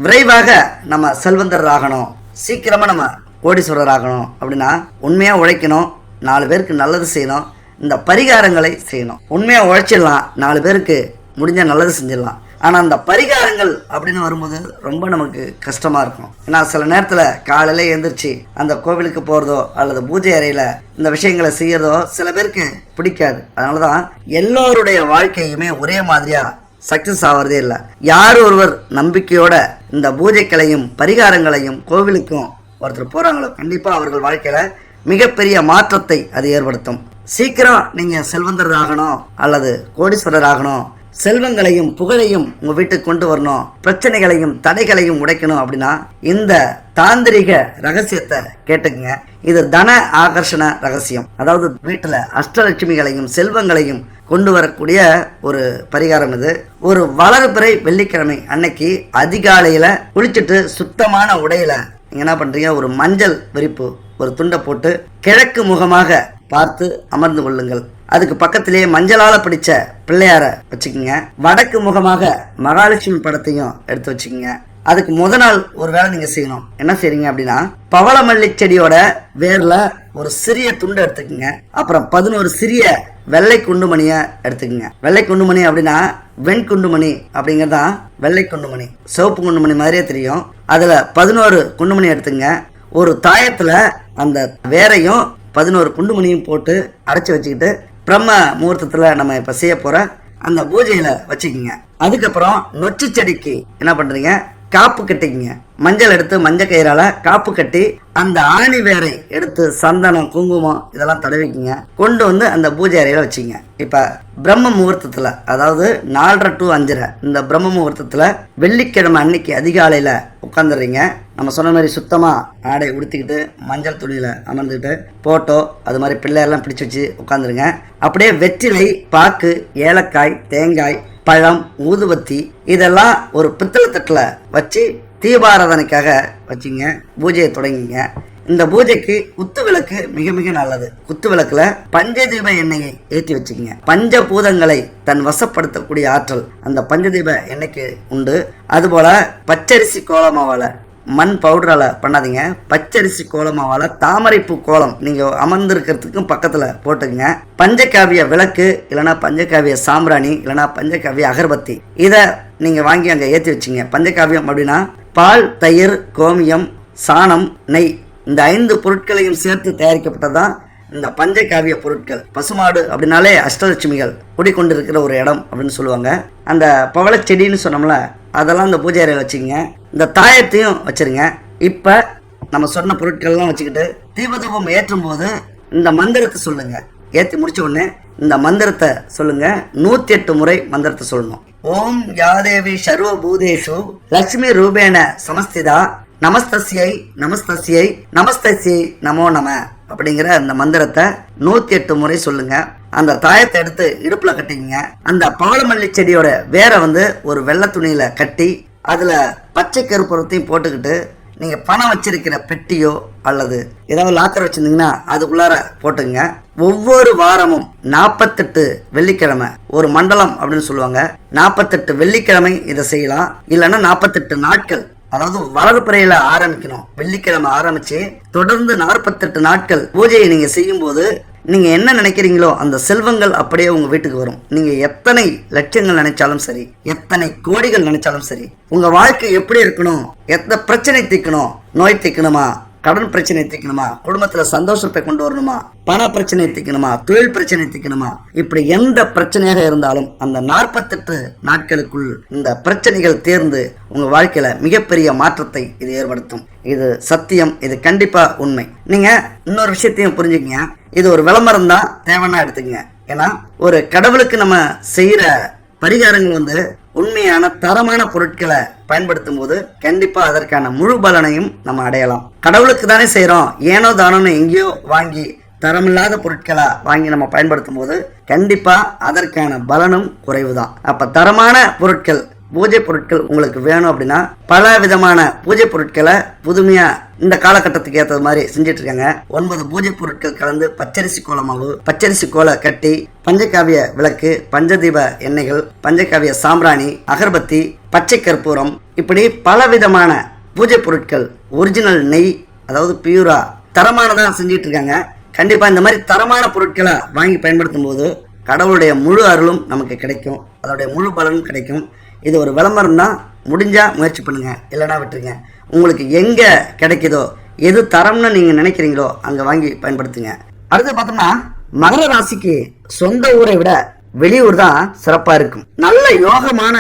விரைவாக நம்ம செல்வந்தர் ஆகணும், சீக்கிரமா நம்ம கோடீஸ்வரர் ஆகணும் அப்படின்னா உண்மையா உழைக்கணும், 4 பேருக்கு நல்லது செய்யணும், இந்த பரிகாரங்களை செய்யணும். உண்மையா உழைச்சிடலாம், 4 பேருக்கு முடிஞ்ச நல்லது செஞ்சிடலாம். ஆனா அந்த பரிகாரங்கள் அப்படின்னு வரும்போது ரொம்ப நமக்கு கஷ்டமா இருக்கும். ஏன்னா சில நேரத்துல காலையில எழுந்திரிச்சு அந்த கோவிலுக்கு போறதோ அல்லது பூஜை அறையில இந்த விஷயங்களை செய்யறதோ சில பேருக்கு பிடிக்காது. அதனாலதான் எல்லோருடைய வாழ்க்கையுமே ஒரே மாதிரியா சக்சஸ் ஆகிறதே இல்லை. யார் ஒருவர் நம்பிக்கையோட இந்த பூஜைகளையும் பரிகாரங்களையும் கோவிலுக்கும் ஒருத்தர் போறாங்களோ கண்டிப்பா அவர்கள் வாழ்க்கையில மிகப்பெரிய மாற்றத்தை அது ஏற்படுத்தும். சீக்கிரம் நீங்க செல்வந்தர் ஆகணும் அல்லது கோடீஸ்வரர் ஆகணும், செல்வங்களையும் புகழையும் உங்க வீட்டுக்கு கொண்டு வரணும், பிரச்சனைகளையும் தடைகளையும் உடைக்கணும் அப்படின்னா இந்த தாந்திரிக ரகசியத்தை கேட்டுக்குங்க. இது தன ஆகர்ஷண ரகசியம். அதாவது வீட்டுல அஷ்டலட்சுமிகளையும் செல்வங்களையும் கொண்டு வரக்கூடிய ஒரு பரிகாரம் இது. ஒரு வளர்பிறை வெள்ளிக்கிழமை அன்னைக்கு அதிகாலையில குளிச்சுட்டு சுத்தமான உடையில நீங்க என்ன பண்றீங்க, ஒரு மஞ்சள் விரிப்பு ஒரு துண்டை போட்டு கிழக்கு முகமாக பார்த்து அமர்ந்து கொள்ளுங்கள். அதுக்கு பக்கத்திலேயே மஞ்சளால பிடிச்ச பிள்ளையார வச்சுக்கோங்க. வடக்கு முகமாக மகாலட்சுமி படத்தையும் எடுத்து வச்சுக்கோங்க. அதுக்கு முத நாள் ஒரு வேலை நீங்க செய்யணும். என்ன செய்றீங்க அப்படின்னா, பவளமல்லி செடியோட வேர்ல ஒரு சிறிய துண்டு எடுத்துக்கோங்க. அப்புறம் 11 சிறிய வெள்ளை குண்டுமணிய எடுத்துக்கோங்க. வெள்ளை குண்டுமணி அப்படின்னா வெண்குண்டுமணி அப்படிங்கறதா வெள்ளை குண்டுமணி. சிவப்பு குண்டுமணி மாதிரியே தெரியும். அதுல 11 குண்டுமணி எடுத்துங்க. ஒரு தாயத்துல அந்த வேரையும் 11 குண்டுமணியும் போட்டு அடைச்சி வச்சுக்கிட்டு பிரம்ம முகூர்த்தத்துல நம்ம இப்ப செய்ய போற அந்த பூஜையில வச்சுக்கிங்க. அதுக்கப்புறம் நொச்சி செடிக்கு என்ன பண்றீங்க, காப்பு கட்டிக்கிங்க. மஞ்சள் எடுத்து மஞ்சள் கயிறால காப்பு கட்டி அந்த ஆணி வேரை எடுத்து சந்தனம் குங்குமம் இதெல்லாம் தடவிக்கிங்க. கொண்டு வந்து அந்த பூஜை அறையில வச்சுங்க. இப்ப பிரம்ம முகூர்த்தத்துல, அதாவது 4:30 to 5:30 இந்த பிரம்ம முகூர்த்தத்துல வெள்ளிக்கிழமை அன்னைக்கு அதிகாலையில உட்காந்துடுறீங்க. நம்ம சொன்ன மாதிரி சுத்தமா ஆடை உடுத்திக்கிட்டு மஞ்சள் துணியில அமர்ந்துக்கிட்டு போட்டோ அது மாதிரி பிள்ளையெல்லாம் பிடிச்சு வச்சு உட்காந்துருங்க. அப்படியே வெற்றிலை, பாக்கு, ஏலக்காய், தேங்காய், பழம், ஊதுபத்தி இதெல்லாம் ஒரு பித்தளை தட்டுல வச்சு தீபாராதனைக்காக வச்சுங்க. பூஜையை தொடங்கிங்க. இந்த பூஜைக்கு குத்து விளக்கு மிக மிக நல்லது. குத்து விளக்குல பஞ்சதீப எண்ணெயை ஏற்றி வச்சுக்கங்க. பஞ்சபூதங்களை தன் வசப்படுத்தக்கூடிய ஆற்றல் அந்த பஞ்சதீப எண்ணெய்க்கு உண்டு. அதுபோல பச்சரிசி கோலமாவால, மண் பவுடரால பண்ணாதீங்க, பச்சரிசி கோலமாவால தாமரைப்பூ கோலம் நீங்க அமர்ந்திருக்கிறதுக்கும் பக்கத்துல போட்டுங்க. பஞ்சகாவிய விளக்கு இல்லைன்னா பஞ்சகாவிய சாம்பிராணி இல்லைன்னா பஞ்சகாவிய அகர்பத்தி இதை நீங்க வாங்கி அங்க ஏற்றி வச்சுங்க. பஞ்சகாவியம் அப்படின்னா பால், தயிர், கோமியம், சாணம், நெய் இந்த 5 பொருட்களையும் சேர்த்து தயாரிக்கப்பட்டதான் இந்த பஞ்சகாவிய பொருட்கள். பசுமாடு அப்படின்னாலே அஷ்டலட்சுமிகள் குடிக்கொண்டிருக்கிற ஒரு இடம் அப்படின்னு சொல்லுவாங்க. அந்த பவள செடின்னு சொன்னோம்ல, அதெல்லாம் இந்த பூஜை அறையில் வச்சுக்கோங்க. இந்த தாயத்தையும் வச்சிருங்க. இப்ப நம்ம சொன்ன பொருட்கள்லாம் வச்சுக்கிட்டு தீபதூபம் ஏற்றும் போது இந்த மந்திரத்தை சொல்லுங்க. ஏற்றி முடிச்ச உடனே இந்த மந்திரத்தை சொல்லுங்க. 108 முறை மந்திரத்தை சொல்லணும். ஓம் யாதேவி சர்வ பூதேஷு லட்சுமி ரூபேண சமஸ்திதா நமஸ்தஸ்யை நமஸ்தஸ்யை நமஸ்தஸ்யை நமோ நம அப்படிங்கிற அந்த மந்திரத்தை 108 முறை சொல்லுங்க. அந்த தாயத்தை எடுத்து இடுப்புல கட்டிங்க. அந்த பவளமல்லி செடியோட வேரை ஒரு வெள்ளை துணியில கட்டி அதுல பச்சை கருப்புறத்தையும் போட்டுக்கிட்டு நீங்க பணம் வச்சிருக்கிற பெட்டியோ அல்லது ஏதாவது லாக்கர் வச்சிருந்தீங்கன்னா அதுக்குள்ளார போட்டுங்க. ஒவ்வொரு வாரமும் 48 வெள்ளிக்கிழமை ஒரு மண்டலம் அப்படின்னு சொல்லுவாங்க. 48 வெள்ளிக்கிழமை இதை செய்யலாம். இல்லைன்னா 48 நாட்கள், அதாவது வளர்பிறையில ஆரம்பிக்கணும். வெள்ளிக்கிழமை ஆரம்பிச்சு தொடர்ந்து 48 நாட்கள் பூஜையை நீங்க செய்யும் போது நீங்க என்ன நினைக்கிறீங்களோ அந்த செல்வங்கள் அப்படியே உங்க வீட்டுக்கு வரும். நீங்க எத்தனை லட்சங்கள் நினைச்சாலும் சரி, எத்தனை கோடிகள் நினைச்சாலும் சரி, உங்க வாழ்க்கை எப்படி இருக்கணும், எத்தனை பிரச்சனை தீர்க்கணும், நோய் தீர்க்கணுமா, கடன் பிரச்சனை தீர்க்கணுமா, குடும்பத்துல சந்தோஷத்தை கொண்டு வரணுமா, பண பிரச்சனை தீர்க்கணுமா, தொழில் பிரச்சனை தீர்க்கணுமா, இப்படி எந்த பிரச்சனையாக இருந்தாலும் அந்த 48 நாட்களுக்குள் இந்த பிரச்சனைகள் தேர்ந்து உங்க வாழ்க்கையில மிகப்பெரிய மாற்றத்தை இது ஏற்படுத்தும். இது சத்தியம், இது கண்டிப்பா உண்மை. நீங்க இன்னொரு விஷயத்தையும் புரிஞ்சுக்கங்க. இது ஒரு விளம்பரம் தான், தேவைன்னா எடுத்துக்கங்க. ஏன்னா ஒரு கடவுளுக்கு நம்ம செய்யற பரிகாரங்கள் உண்மையான தரமான பொருட்களை பயன்படுத்தும் போது கண்டிப்பா அதற்கான முழு பலனையும் நம்ம அடையலாம். கடவுளுக்கு தானே செய்யறோம், ஏனோ தானோன்னு எங்கேயோ வாங்கி தரமில்லாத பொருட்களை வாங்கி நம்ம பயன்படுத்தும் போது கண்டிப்பா அதற்கான பலனும் குறைவுதான். அப்ப தரமான பொருட்கள், பூஜை பொருட்கள் உங்களுக்கு வேணும் அப்படின்னா பல விதமான பூஜை பொருட்களை புதுமையா இந்த காலகட்டத்துக்கு ஏற்றது மாதிரி செஞ்சிட்டு இருக்காங்க. 9 பூஜை பொருட்கள் கலந்து பச்சரிசி கோலமாவு, பச்சரிசி கோலை கட்டி, பஞ்சகாவிய விளக்கு, பஞ்சதீப எண்ணெய்கள், பஞ்சகாவிய சாம்பிராணி, அகர்பத்தி, பச்சை கற்பூரம், இப்படி பல விதமான பூஜை பொருட்கள், ஒரிஜினல் நெய், அதாவது பியூரா தரமானதா செஞ்சிட்டு இருக்காங்க. கண்டிப்பா இந்த மாதிரி தரமான பொருட்களை வாங்கி பயன்படுத்தும் போது கடவுளுடைய முழு அருளும் நமக்கு கிடைக்கும், அதோடைய முழு பலனும் கிடைக்கும். இது ஒரு விளம்பரம் தான், முடிஞ்சா முயற்சி பண்ணுங்க, இல்லைன்னா விட்டுருங்க. உங்களுக்கு எங்க கிடைக்குதோ, எது தரம்னு நீங்க நினைக்கிறீங்களோ அங்க வாங்கி பயன்படுத்துங்க. அடுத்து பார்த்தோம்னா மகர ராசிக்கு சொந்த ஊரை விட வெளியூர் தான் சிறப்பா இருக்கும். நல்ல யோகமான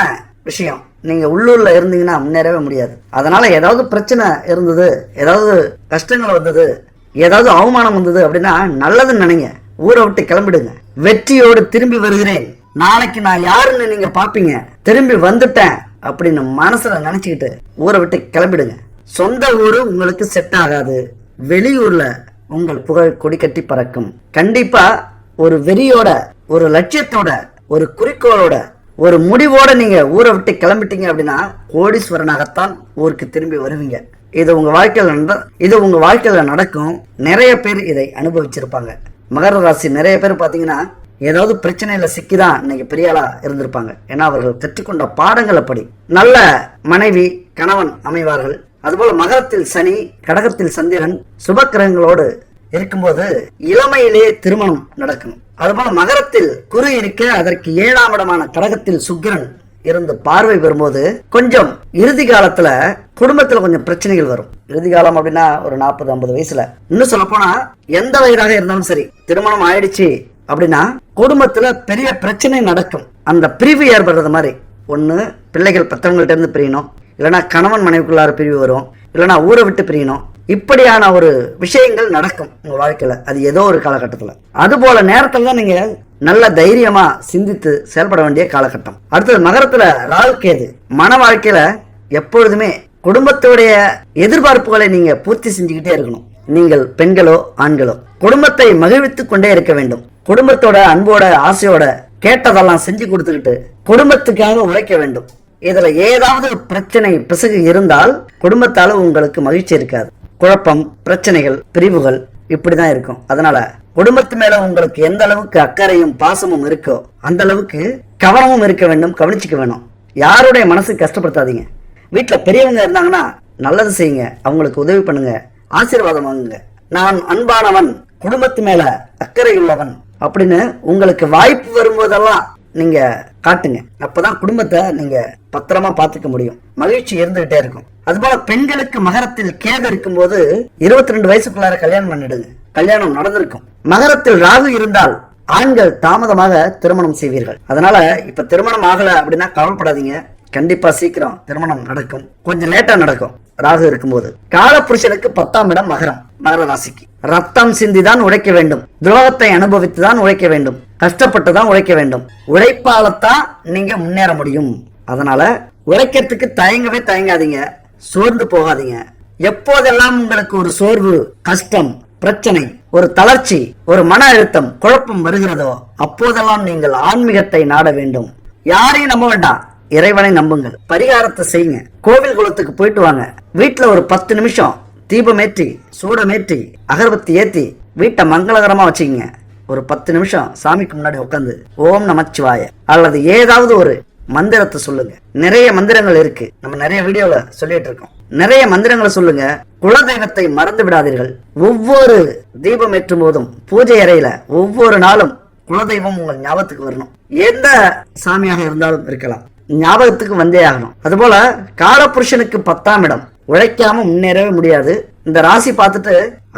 விஷயம். நீங்க உள்ளூர்ல இருந்தீங்கன்னா முன்னேறவே முடியாது. அதனால ஏதாவது பிரச்சனை இருந்தது, ஏதாவது கஷ்டங்கள் வந்தது, ஏதாவது அவமானம் வந்தது அப்படின்னா நல்லதுன்னு நினைங்க, ஊரை விட்டு கிளம்பிடுங்க. வெற்றியோடு திரும்பி வருகிறேன் நாளைக்கு நான் யாருன்னு நீங்க பாப்பீங்க. திரும்பி வந்துட்டேன் அப்படின்னு மனசுல நினைச்சுக்கிட்டு ஊரை விட்டு கிளம்பிடுங்க. சொந்த ஊரு உங்களுக்கு செட் ஆகாது. வெளியூர்ல உங்கள் புகழ் கொடி கட்டி பறக்கும். கண்டிப்பா ஒரு வெறியோட, ஒரு லட்சியத்தோட, ஒரு குறிக்கோளோட, ஒரு முடிவோட நீங்க ஊரை விட்டு கிளம்பிட்டீங்க அப்படின்னா கோடீஸ்வரனாகத்தான் ஊருக்கு திரும்பி வருவீங்க. இது உங்க வாழ்க்கையில நடக்கும். நிறைய பேர் இதை அனுபவிச்சிருப்பாங்க. மகர ராசி நிறைய பேர் பாத்தீங்கன்னா ஏதாவது பிரச்சனையில சிக்கிதான் இன்னைக்கு பெரிய ஆளா இருந்திருப்பாங்க. ஏன்னா அவர்கள் கற்றுக்கொண்ட பாடங்கள் அப்படி. நல்ல மனைவி கணவன் அமைவார்கள். அதுபோல மகரத்தில் சனி, கடகத்தில் சந்திரன் சுபக்கிரகங்களோடு இருக்கும்போது இளமையிலேயே திருமணம் நடக்கும். அதுபோல மகரத்தில் குரு இருக்க அதற்கு 7ஆம் இடமான கடகத்தில் சுக்கிரன் இருந்து பார்வை பெறும்போது கொஞ்சம் இறுதி காலத்துல குடும்பத்துல கொஞ்சம் பிரச்சனைகள் வரும். இறுதி காலம் அப்படின்னா ஒரு 40-50 வயசுல. இன்னும் சொல்ல போனா எந்த வயதாக இருந்தாலும் சரி, திருமணம் ஆயிடுச்சு அப்படின்னா குடும்பத்துல பெரிய பிரச்சனை நடக்கும். அந்த பிரிவு ஏற்படுறது மாதிரி ஒண்ணு பிள்ளைகள் பெற்றவங்கள்ட்ட இருந்து பிரியணும், இல்லைன்னா கணவன் மனைவிக்குள்ளார பிரிவு வரும், இல்லைன்னா ஊரை விட்டு பிரியணும். இப்படியான ஒரு விஷயங்கள் நடக்கும் உங்க வாழ்க்கையில. அது ஏதோ ஒரு காலகட்டத்துல. அது போல நேரத்துல தான் நீங்க நல்ல தைரியமா சிந்தித்து செயல்பட வேண்டிய காலகட்டம். அடுத்தது மகரத்துல ராகு கேது. மன வாழ்க்கையில எப்பொழுதுமே குடும்பத்துடைய எதிர்பார்ப்புகளை நீங்க பூர்த்தி செஞ்சுக்கிட்டே இருக்கணும். நீங்கள் பெண்களோ ஆண்களோ குடும்பத்தை மகிழ்வித்துக் கொண்டே இருக்க வேண்டும். குடும்பத்தோட அன்போட ஆசையோட கேட்டதெல்லாம் செஞ்சு கொடுத்துக்கிட்டு குடும்பத்துக்காக உழைக்க வேண்டும். இதுல ஏதாவது பிரச்சனை பிசகு இருந்தால் குடும்பத்தால உங்களுக்கு மகிழ்ச்சி இருக்காது. குழப்பம், பிரச்சனைகள், பிரிவுகள் இப்படிதான் இருக்கும். அதனால குடும்பத்து மேல உங்களுக்கு எந்த அளவுக்கு அக்கறையும் பாசமும் இருக்கோ அந்த அளவுக்கு கவனமும் இருக்க வேண்டும், கவனிச்சுக்க வேணும். யாருடைய மனசு கஷ்டப்படுத்தாதீங்க. வீட்டுல பெரியவங்க இருந்தாங்கன்னா நல்லது செய்யுங்க, அவங்களுக்கு உதவி பண்ணுங்க, ஆசீர்வாதம் வாங்குங்க. நான் அன்பானவன், குடும்பத்து மேல அக்கறை உள்ளவன் அப்படின்னு உங்களுக்கு வாய்ப்பு வரும்போதெல்லாம் நீங்க காட்டுங்க. அப்பதான் குடும்பத்தை நீங்க பத்திரமா பாத்துக்க முடியும். மகிழ்ச்சி இருந்துகிட்டே இருக்கும். அதுபோல பெண்களுக்கு மகரத்தில் கேது இருக்கும் போது 22 வயசுக்குள்ளார கல்யாணம் பண்ணிடுங்க. கல்யாணம் நடந்திருக்கும். மகரத்தில் ராகு இருந்தால் ஆண்கள் தாமதமாக திருமணம் செய்வீர்கள். அதனால இப்ப திருமணம் ஆகல அப்படின்னா கவலைப்படாதீங்க. கண்டிப்பா சீக்கிரம் திருமணம் நடக்கும். கொஞ்சம் லேட்டா நடக்கும் ராகு இருக்கும்போது. காலபுருஷனுக்கு 10ஆம் இடம் மகரம். மகர ராசிக்கு ரத்தம் சிந்திதான் உழைக்க வேண்டும். துரோகத்தை அனுபவித்து தான் உழைக்க வேண்டும். கஷ்டப்பட்டு தான் உழைக்க வேண்டும். உழைப்பாலத்தான் நீங்க முன்னேற முடியும். அதனால உழைக்கிறதுக்கு தயங்காதீங்க, சோர்ந்து போகாதீங்க. எப்போதெல்லாம் உங்களுக்கு ஒரு சோர்வு, கஷ்டம், பிரச்சனை, ஒரு தளர்ச்சி, ஒரு மன அழுத்தம், குழப்பம் வருகிறதோ அப்போதெல்லாம் நீங்கள் ஆன்மீகத்தை நாட வேண்டும். யாரையும் நம்ப வேண்டாம், இறைவனை நம்புங்கள். பரிகாரத்தை செய்யுங்க. கோவில் குளத்துக்கு போயிட்டு வாங்க. வீட்டுல ஒரு 10 நிமிஷம் தீபமேற்றி, சூடமேற்றி, அகர்பத்தி ஏத்தி வீட்டை மங்களகரமா வச்சுக்கங்க. ஒரு 10 நிமிஷம் சாமிக்கு முன்னாடி உட்காந்து ஓம் நமச்சிவாய அல்லது ஏதாவது ஒரு மந்திரத்தை சொல்லுங்க. நிறைய மந்திரங்கள் இருக்கு, நம்ம நிறைய வீடியோல சொல்லிட்டு இருக்கோம். நிறைய மந்திரங்களை சொல்லுங்க. குலதெய்வத்தை மறந்து விடாதீர்கள். ஒவ்வொரு தீபம் ஏற்றும் போதும் பூஜை அறையில ஒவ்வொரு நாளும் குலதெய்வம் உங்கள் ஞாபகத்துக்கு வரணும். எந்த சாமியாக இருந்தாலும் இருக்கலாம், ஞாபகத்துக்கு வந்தே ஆகணும். அதுபோல காலபுருஷனுக்கு 10ஆம் இடம். உழைக்காம முன்னேறவே முடியாது. இந்த ராசி பார்த்துட்டு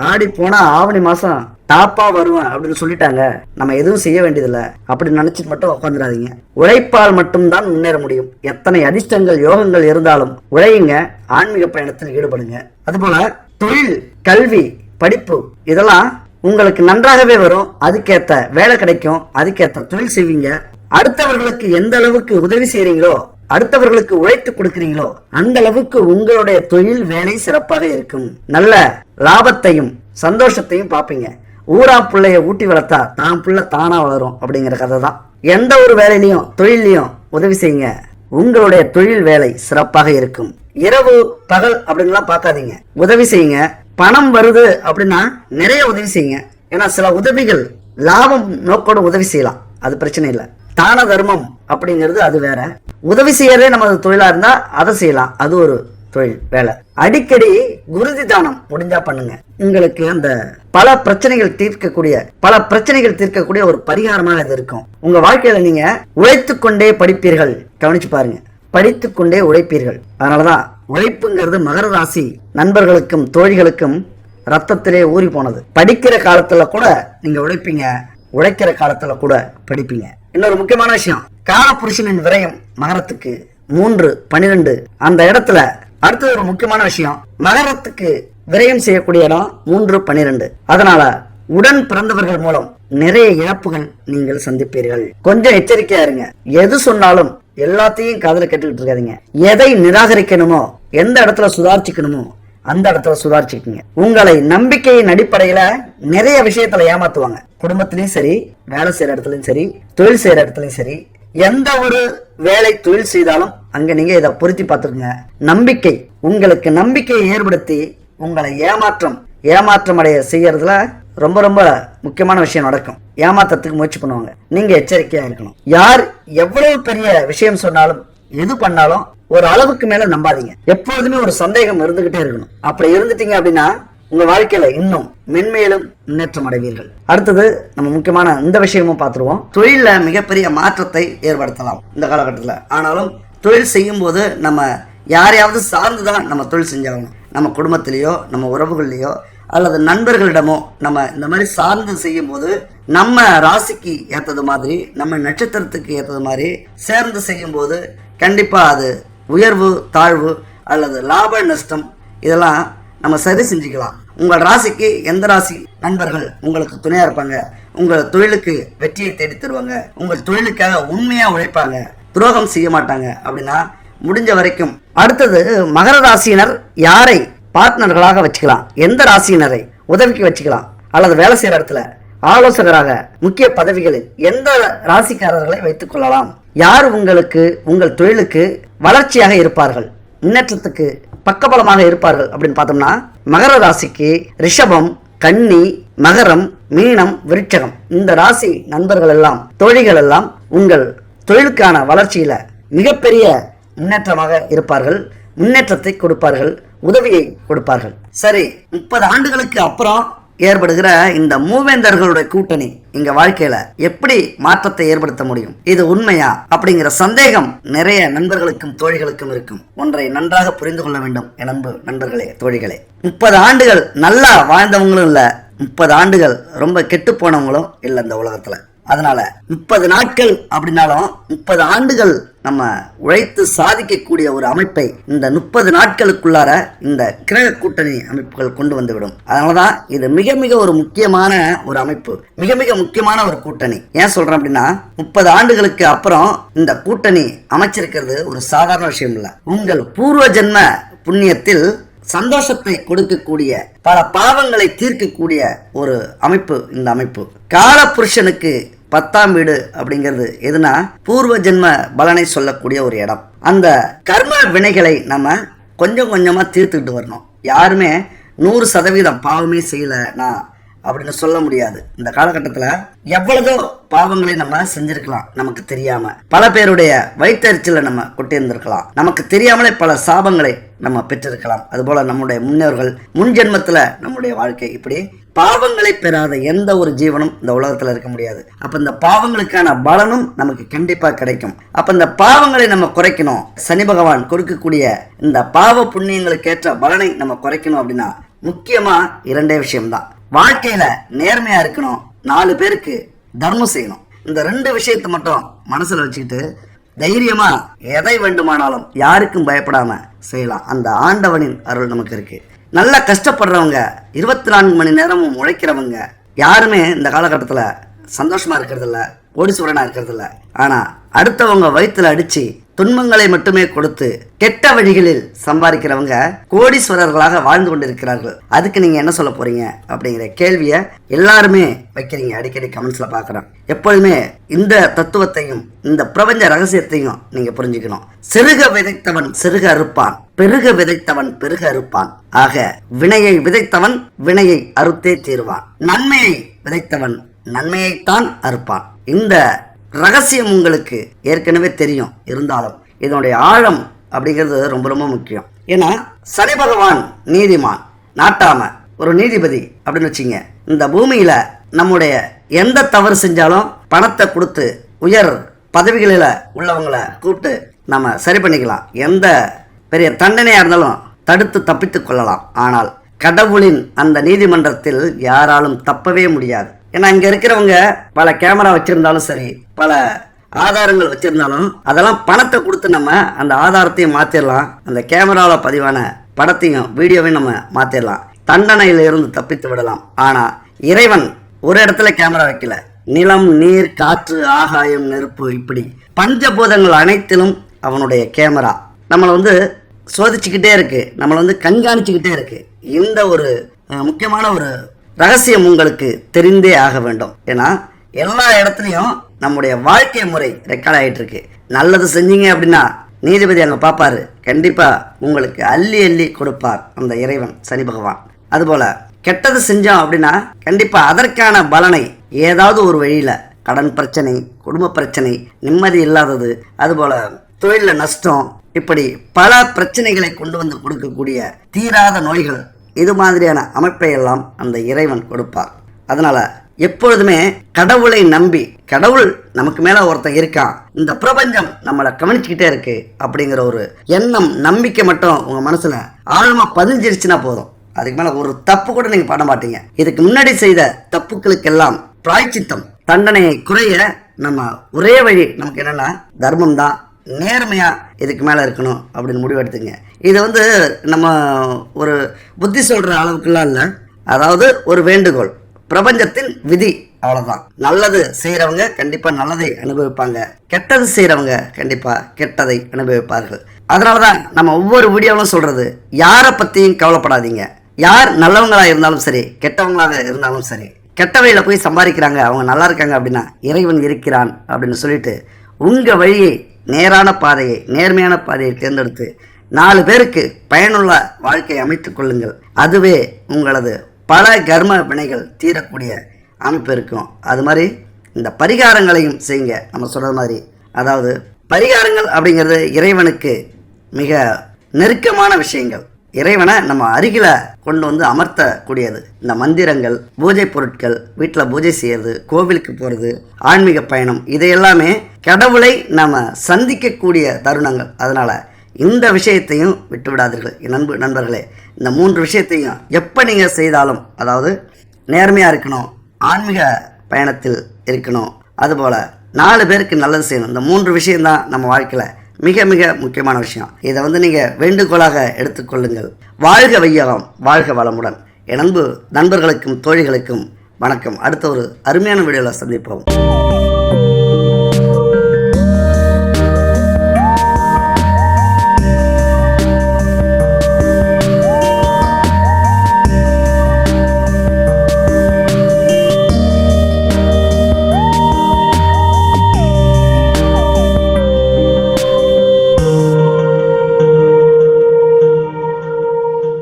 ஆடி போனா ஆவணி மாசம் டாப்பா வருவேன் அப்படின்னு சொல்லிட்டாங்க, நம்ம எதுவும் செய்ய வேண்டியதில்லை அப்படின்னு நினைச்சிட்டு மட்டும் உட்காந்துடாதீங்க. உழைப்பால் மட்டும்தான் முன்னேற முடியும். எத்தனை அதிர்ஷ்டங்கள், யோகங்கள் இருந்தாலும் உழையுங்க. ஆன்மீக பயணத்தில் ஈடுபடுங்க. அதுபோல தொழில், கல்வி, படிப்பு இதெல்லாம் உங்களுக்கு நன்றாகவே வரும். அதுக்கேத்த வேலை கிடைக்கும், அதுக்கேத்த தொழில் செய்வீங்க. அடுத்தவர்களுக்கு எந்த அளவுக்கு உதவி செய்றீங்களோ, அடுத்தவர்களுக்கு உழைத்து கொடுக்கிறீங்களோ அந்த அளவுக்கு உங்களுடைய தொழில் வேலை சிறப்பாக இருக்கும். நல்ல லாபத்தையும் சந்தோஷத்தையும் பார்ப்பீங்க. ஊரா பிள்ளைய ஊட்டி வளர்த்தா தான் பிள்ளை தானா வளரும் அப்படிங்கிற கதை தான். எந்த ஒரு வேலையிலையும் தொழிலையும் உதவி செய்யுங்க. உங்களுடைய தொழில் வேலை சிறப்பாக இருக்கும். இரவு பகல் அப்படின்லாம் பார்க்காதீங்க, உதவி செய்யுங்க. பணம் வருது அப்படின்னா நிறைய உதவி செய்யுங்க. ஏன்னா சில உதவிகள் லாபம் நோக்கோடு உதவி செய்யலாம், அது பிரச்சனை இல்லை. தான தர்மம் அப்படிங்கிறது அது வேற. உதவி செய்யறதே நமது தொழிலா இருந்தா அதை செய்யலாம், அது ஒரு தொழில் வேலை. அடிக்கடி குருதி தானம் முடிஞ்சா பண்ணுங்க. உங்களுக்கு அந்த பல பிரச்சனைகள் தீர்க்கக்கூடிய ஒரு பரிகாரமாக இது இருக்கும். உங்க வாழ்க்கையில நீங்க உழைத்துக் கொண்டே படிப்பீர்கள். கவனிச்சு பாருங்க, படித்துக் கொண்டே உழைப்பீர்கள். அதனாலதான் உழைப்புங்கிறது மகர ராசி நண்பர்களுக்கும் தோழிகளுக்கும் ரத்தத்திலே ஊறி போனது. படிக்கிற காலத்துல கூட நீங்க உழைப்பீங்க, உழைக்கிற காலத்துல கூட படிப்பீங்க. இன்னொரு முக்கியமான விஷயம், காலபுருஷனின் விரயம் மகரத்துக்கு 3-12 அந்த இடத்துல. அடுத்தது ஒரு முக்கியமான விஷயம், மகரத்துக்கு விரயம் செய்யக்கூடிய இடம் 3-12. அதனால உடன் பிறந்தவர்கள் மூலம் நிறைய இழப்புகள் நீங்கள் சந்திப்பீர்கள். கொஞ்சம் எச்சரிக்கையா இருங்க. எது சொன்னாலும் எல்லாத்தையும் காதுல கேட்டுக்கிட்டு இருக்காதீங்க. எதை நிராகரிக்கணுமோ, எந்த இடத்துல சுதாரிச்சுக்கணுமோ அந்த இடத்துல சுதாரிச்சுக்குங்க. உங்களை நம்பிக்கையின் அடிப்படையில நிறைய விஷயத்துல ஏமாத்துவாங்க. குடும்பத்திலயும் சரி, வேலை செய்யற இடத்துலயும் சரி, தொழில் செய்யற இடத்துலயும் சரி, எந்த ஒரு வேலை தொழில் செய்தாலும் அங்க நீங்க இதை பொருத்தி பார்த்துருங்க. நம்பிக்கை, உங்களுக்கு நம்பிக்கையை ஏற்படுத்தி உங்களை ஏமாற்றம் அடைய செய்யறதுல ரொம்ப ரொம்ப முக்கியமான விஷயம் நடக்கும். ஏமாற்றத்துக்கு முயற்சி பண்ணுவாங்க. நீங்க எச்சரிக்கையா இருக்கணும். யார் எவ்வளவு பெரிய விஷயம் சொன்னாலும் எது பண்ணாலும் ஒரு அளவுக்கு மேல நம்பாதீங்க. எப்பொழுதுமே ஒரு சந்தேகம் இருந்துகிட்டே இருக்கணும். அப்படி இருந்துட்டீங்க அப்படின்னா உங்க வாழ்க்கையில இன்னும் மென்மேலும் முன்னேற்றம் அடைவீர்கள். அடுத்தது நம்ம முக்கியமான இந்த விஷயமும் பார்த்துருவோம். தொழில மிகப்பெரிய மாற்றத்தை ஏற்படுத்தலாம் இந்த காலகட்டத்தில். ஆனாலும் தொழில் செய்யும் போது நம்ம யாரையாவது சார்ந்துதான் நம்ம தொழில் செஞ்சாகணும். நம்ம குடும்பத்திலேயோ, நம்ம உறவுகள்லையோ அல்லது நண்பர்களிடமோ நம்ம இந்த மாதிரி சார்ந்து செய்யும் போது நம்ம ராசிக்கு ஏற்றது மாதிரி, நம்ம நட்சத்திரத்துக்கு ஏற்றது மாதிரி சேர்ந்து செய்யும் போது கண்டிப்பா அது உயர்வு தாழ்வு அல்லது லாப நஷ்டம் இதெல்லாம் நம்ம சரி செஞ்சுக்கலாம். உங்கள் ராசிக்கு எந்த ராசி நண்பர்கள் உங்களுக்கு துணையா இருப்பாங்க, உங்கள் தொழிலுக்கு வெற்றியை தேடி தருவாங்க, உங்கள் தொழிலுக்காக உண்மையா உழைப்பாங்க, துரோகம் செய்ய மாட்டாங்க அப்படின்னா முடிஞ்ச வரைக்கும். அடுத்தது மகர ராசியினர் யாரை பார்ட்னர்களாக வச்சுக்கலாம், எந்த ராசியினரை உதவிக்கு வச்சுக்கலாம், அல்லது வேலை செய்யற இடத்துல ஆலோசகராக முக்கிய பதவிகளில் எந்த ராசிக்காரர்களை வைத்துக் கொள்ளலாம், யார் உங்களுக்கு உங்கள் தொழிலுக்கு வளர்ச்சியாக இருப்பார்கள், முன்னேற்றத்துக்கு பக்கபலமாக இருப்பார்கள் அப்படின்னு பார்த்தோம்னா மகர ராசிக்கு ரிஷபம், கன்னி, மகரம், மீனம், விருட்சகம் இந்த ராசி நண்பர்கள் எல்லாம், தோழிகள் எல்லாம் உங்கள் தொழிலுக்கான வளர்ச்சியில மிகப்பெரிய முன்னேற்றமாக இருப்பார்கள். முன்னேற்றத்தை கொடுப்பார்கள், உதவியை கொடுப்பார்கள். சரி, 30 ஆண்டுகளுக்கு அப்புறம் ஏற்படுகிற இந்த மூவேந்தர்களுடைய கூட்டணி எங்க வாழ்க்கையில எப்படி மாற்றத்தை ஏற்படுத்த முடியும், இது உண்மையா அப்படிங்கிற சந்தேகம் நிறைய நண்பர்களுக்கும் தோழிகளுக்கும் இருக்கும். ஒன்றை நன்றாக புரிந்து கொள்ள வேண்டும் என் அன்பு நண்பர்களே, தோழிகளே. 30 ஆண்டுகள் நல்லா வாழ்ந்தவங்களும் இல்ல, 30 ஆண்டுகள் ரொம்ப கெட்டு போனவங்களும் இல்ல இந்த உலகத்துல. அதனால 30 நாட்கள் அப்படின்னாலும் 30 ஆண்டுகள் நம்ம உழைத்து சாதிக்கக்கூடிய ஒரு அமைப்பை இந்த 30 நாட்களுக்குள்ளார இந்த கிரக கூட்டணி அமைப்புகள் கொண்டு வந்துவிடும். அதனாலதான் இது மிக மிக ஒரு முக்கியமான ஒரு அமைப்பு, மிக மிக முக்கியமான ஒரு கூட்டணி. ஏன் சொல்றேன் அப்படின்னா 30 ஆண்டுகளுக்கு அப்புறம் இந்த கூட்டணி அமைச்சிருக்கிறது ஒரு சாதாரண விஷயம் இல்ல. உங்கள் பூர்வ ஜென்ம புண்ணியத்தில் சந்தோஷத்தை கொடுக்கக்கூடிய, பல பாவங்களை தீர்க்கக்கூடிய ஒரு அமைப்பு இந்த அமைப்பு. கால புருஷனுக்கு 10ஆம் வீடு அப்படிங்கிறது எதுனா பூர்வ ஜென்ம பலனை சொல்லக்கூடிய ஒரு இடம். அந்த கர்ம வினைகளை நம்ம கொஞ்சம் கொஞ்சமா தீர்த்துக்கிட்டு வரணும். யாருமே 100% பாவமே செய்யலனா அப்படின்னு சொல்ல முடியாது. இந்த காலகட்டத்துல எவ்வளவோ பாவங்களை நம்ம செஞ்சிருக்கலாம் நமக்கு தெரியாம. பல பேருடைய வயிற்றெரிச்சல நம்ம கொட்டியிருந்திருக்கலாம். நமக்கு தெரியாமலே பல சாபங்களை நம்ம பெற்றிருக்கலாம். அதுபோல நம்முடைய முன்னோர்கள் முன் ஜென்மத்துல நம்முடைய வாழ்க்கை இப்படி பாவங்களை பெறாத எந்த ஒரு ஜீவனும் இந்த உலகத்துல இருக்க முடியாது. அப்ப இந்த பாவங்களுக்கான பலனும் நமக்கு கண்டிப்பா கிடைக்கும். அப்ப இந்த பாவங்களை நம்ம குறைக்கணும். சனி பகவான் கொடுக்கக்கூடிய இந்த பாவ புண்ணியங்களுக்கு ஏற்ற பலனை நம்ம குறைக்கணும் அப்படின்னா முக்கியமா 2 விஷயம்தான். வாழ்க்கையில நேர்மையா இருக்கணும், 4 பேருக்கு தர்மம் செய்யணும். இந்த 2 விஷயத்தை மட்டும் மனசுல வச்சுக்கிட்டு தைரியமா எதை வேண்டுமானாலும் யாருக்கும் பயப்படாம செய்யலாம். அந்த ஆண்டவனின் அருள் நமக்கு இருக்கு. நல்லா கஷ்டப்படுறவங்க, 24 மணி நேரமும் உழைக்கிறவங்க யாருமே இந்த காலகட்டத்துல சந்தோஷமா இருக்கிறது இல்ல, கோடீஸ்வரனா இருக்கிறது இல்ல. ஆனா அடுத்தவங்க வயிற்றுல அடிச்சு துன்பங்களை மட்டுமே கொடுத்து கெட்ட வழிகளில் சம்பாதிக்கிறவங்க கோடீஸ்வரர்களாக வாழ்ந்து கொண்டிருக்கிறார்கள். அதுக்கு நீங்க என்ன சொல்ல போறீங்க அப்படிங்கிற கேள்வியை எல்லாருமே வைக்கிறீங்க. அடிக்கடி கமெண்ட்ஸ்ல பாக்குறேன். எப்பொழுதுமே இந்த தத்துவத்தையும் இந்த பிரபஞ்ச ரகசியத்தையும் நீங்க புரிஞ்சுக்கணும். சிறுக விதைத்தவன் சிறுக அறுப்பான், பெருக விதைத்தவன் பெருக அறுப்பான். ஆக வினையை விதைத்தவன் வினையை அறுத்தே தீருவான், நன்மையை விதைத்தவன் நன்மையைத்தான் அறுப்பான். இந்த ரகசியம் உங்களுக்கு ஏற்கனவே தெரியும். இருந்தாலும் இதனுடைய ஆழம் அப்படிங்கிறது ரொம்ப ரொம்ப முக்கியம். ஏன்னா சனி பகவான் நீதிமான், நாட்டாம ஒரு நீதிபதி அப்படின்னு வச்சுங்க. இந்த பூமியில நம்முடைய எந்த தவறு செஞ்சாலும் பணத்தை கொடுத்து உயர் பதவிகளில உள்ளவங்களை கூப்பிட்டு நம்ம சரி பண்ணிக்கலாம். எந்த பெரிய தண்டனையா இருந்தாலும் தடுத்து தப்பித்துக் கொள்ளலாம். ஆனால் கடவுளின் அந்த நீதிமன்றத்தில் யாராலும் தப்பவே முடியாது. ஏன்னா இங்க இருக்கிறவங்க பல கேமரா வச்சிருந்தாலும் சரி, பல ஆதாரங்கள் வச்சிருந்தாலும் அதெல்லாம் பணத்தை கொடுத்து நம்ம அந்த ஆதாரத்தையும் மாத்திரலாம், அந்த கேமராவில் பதிவான படத்தையும் வீடியோவையும் நம்ம மாத்திரலாம், தண்டனையில இருந்து தப்பித்து விடலாம். ஆனா இறைவன் ஒரு இடத்துல கேமரா வைக்கல. நிலம், நீர், காற்று, ஆகாயம், நெருப்பு, இப்படி பஞ்சபூதங்கள் அனைத்திலும் அவனுடைய கேமரா நம்மளை சோதிச்சுக்கிட்டே இருக்கு, நம்மளை கண்காணிச்சுக்கிட்டே இருக்கு. இந்த ஒரு முக்கியமான ஒரு ரகசியம் உங்களுக்கு தெரிந்தே ஆக வேண்டும். ஏன்னா எல்லா இடத்துலையும் நம்முடைய வாழ்க்கை முறை ரெக்கார்ட் ஆகிட்டு இருக்கு. நல்லது செஞ்சீங்க அப்படின்னா நீதிபதி அங்கே பார்ப்பாரு, கண்டிப்பாக உங்களுக்கு அள்ளி அள்ளி கொடுப்பார் அந்த இறைவன் சனி பகவான். அதுபோல் கெட்டது செஞ்சோம் அப்படின்னா கண்டிப்பாக அதற்கான பலனை ஏதாவது ஒரு வழியில், கடன் பிரச்சனை, குடும்ப பிரச்சனை, நிம்மதி இல்லாதது, அதுபோல் தொழிலில் நஷ்டம், இப்படி பல பிரச்சனைகளை கொண்டு வந்து கொடுக்கக்கூடிய தீராத நோய்கள், இது மாதிரியான அமைப்பை எல்லாம் அந்த இறைவன் கொடுப்பார். அதனால் எப்பொழுதுமே கடவுளை நம்பி, கடவுள் நமக்கு மேலே ஒருத்தன் இருக்கான், இந்த பிரபஞ்சம் நம்மளை கவனிச்சுக்கிட்டே இருக்கு அப்படிங்கிற ஒரு எண்ணம், நம்பிக்கை மட்டும் உங்கள் மனசில் ஆழமாக பதிஞ்சிருச்சுன்னா போதும். அதுக்கு மேலே ஒரு தப்பு கூட நீங்கள் பண்ண மாட்டீங்க. இதுக்கு முன்னாடி செய்த தப்புக்களுக்கெல்லாம் பிராய்ச்சித்தம், தண்டனையை குறைய நம்ம ஒரே வழி நமக்கு என்னென்னா தர்மம் தான், நேர்மையாக இதுக்கு மேலே இருக்கணும் அப்படின்னு முடிவெடுத்துங்க. இது நம்ம ஒரு புத்தி சொல்கிற அளவுக்குலாம் இல்லை. அதாவது ஒரு வேண்டுகோள், பிரபஞ்சத்தின் விதி, அவ்வளோதான். நல்லது செய்கிறவங்க கண்டிப்பாக நல்லதை அனுபவிப்பாங்க, கெட்டது செய்கிறவங்க கண்டிப்பாக கெட்டதை அனுபவிப்பார்கள். அதனால தான் நம்ம ஒவ்வொரு வீடியோவிலும் சொல்கிறது, யாரை பற்றியும் கவலைப்படாதீங்க. யார் நல்லவங்களாக இருந்தாலும் சரி, கெட்டவங்களாக இருந்தாலும் சரி, கெட்ட வழியில் போய் சம்பாதிக்கிறாங்க, அவங்க நல்லா இருக்காங்க அப்படின்னா இறைவன் இருக்கிறான் அப்படின்னு சொல்லிட்டு உங்கள் வழியை, நேரான பாதையை, நேர்மையான பாதையை தேர்ந்தெடுத்து 4 பேருக்கு பயனுள்ள வாழ்க்கையை அமைத்துக் கொள்ளுங்கள். அதுவே உங்களது பல கர்ம வினைகள் தீரக்கூடிய அமைப்பு இருக்கும். அது மாதிரி இந்த பரிகாரங்களையும் செய்யுங்க. நம்ம சொல்கிற மாதிரி, அதாவது பரிகாரங்கள் அப்படிங்கிறது இறைவனுக்கு மிக நெருக்கமான விஷயங்கள். இறைவனை நம்ம அருகில் கொண்டு வந்து அமர்த்தக்கூடியது. இந்த மந்திரங்கள், பூஜை பொருட்கள், வீட்டில் பூஜை செய்கிறது, கோவிலுக்கு போகிறது, ஆன்மீக பயணம், இதையெல்லாமே கடவுளை நம்ம சந்திக்கக்கூடிய தருணங்கள். அதனால் இந்த விஷயத்தையும் விட்டு விடாதீர்கள் என் நண்பர்களே. இந்த 3 விஷயத்தையும் எப்போ நீங்கள் செய்தாலும், அதாவது நேர்மையாக இருக்கணும், ஆன்மீக பயணத்தில் இருக்கணும், அதுபோல் 4 பேருக்கு நல்லது செய்யணும். இந்த 3 விஷயம்தான் நம்ம வாழ்க்கையில் மிக மிக முக்கியமான விஷயம். இதை நீங்கள் வேண்டுகோளாக எடுத்துக்கொள்ளுங்கள். வாழ்க வையகம், வாழ்க வளமுடன். என் நண்பர்களுக்கும் தோழிகளுக்கும் வணக்கம். அடுத்த ஒரு அருமையான வீடியோவில் சந்திப்போம்.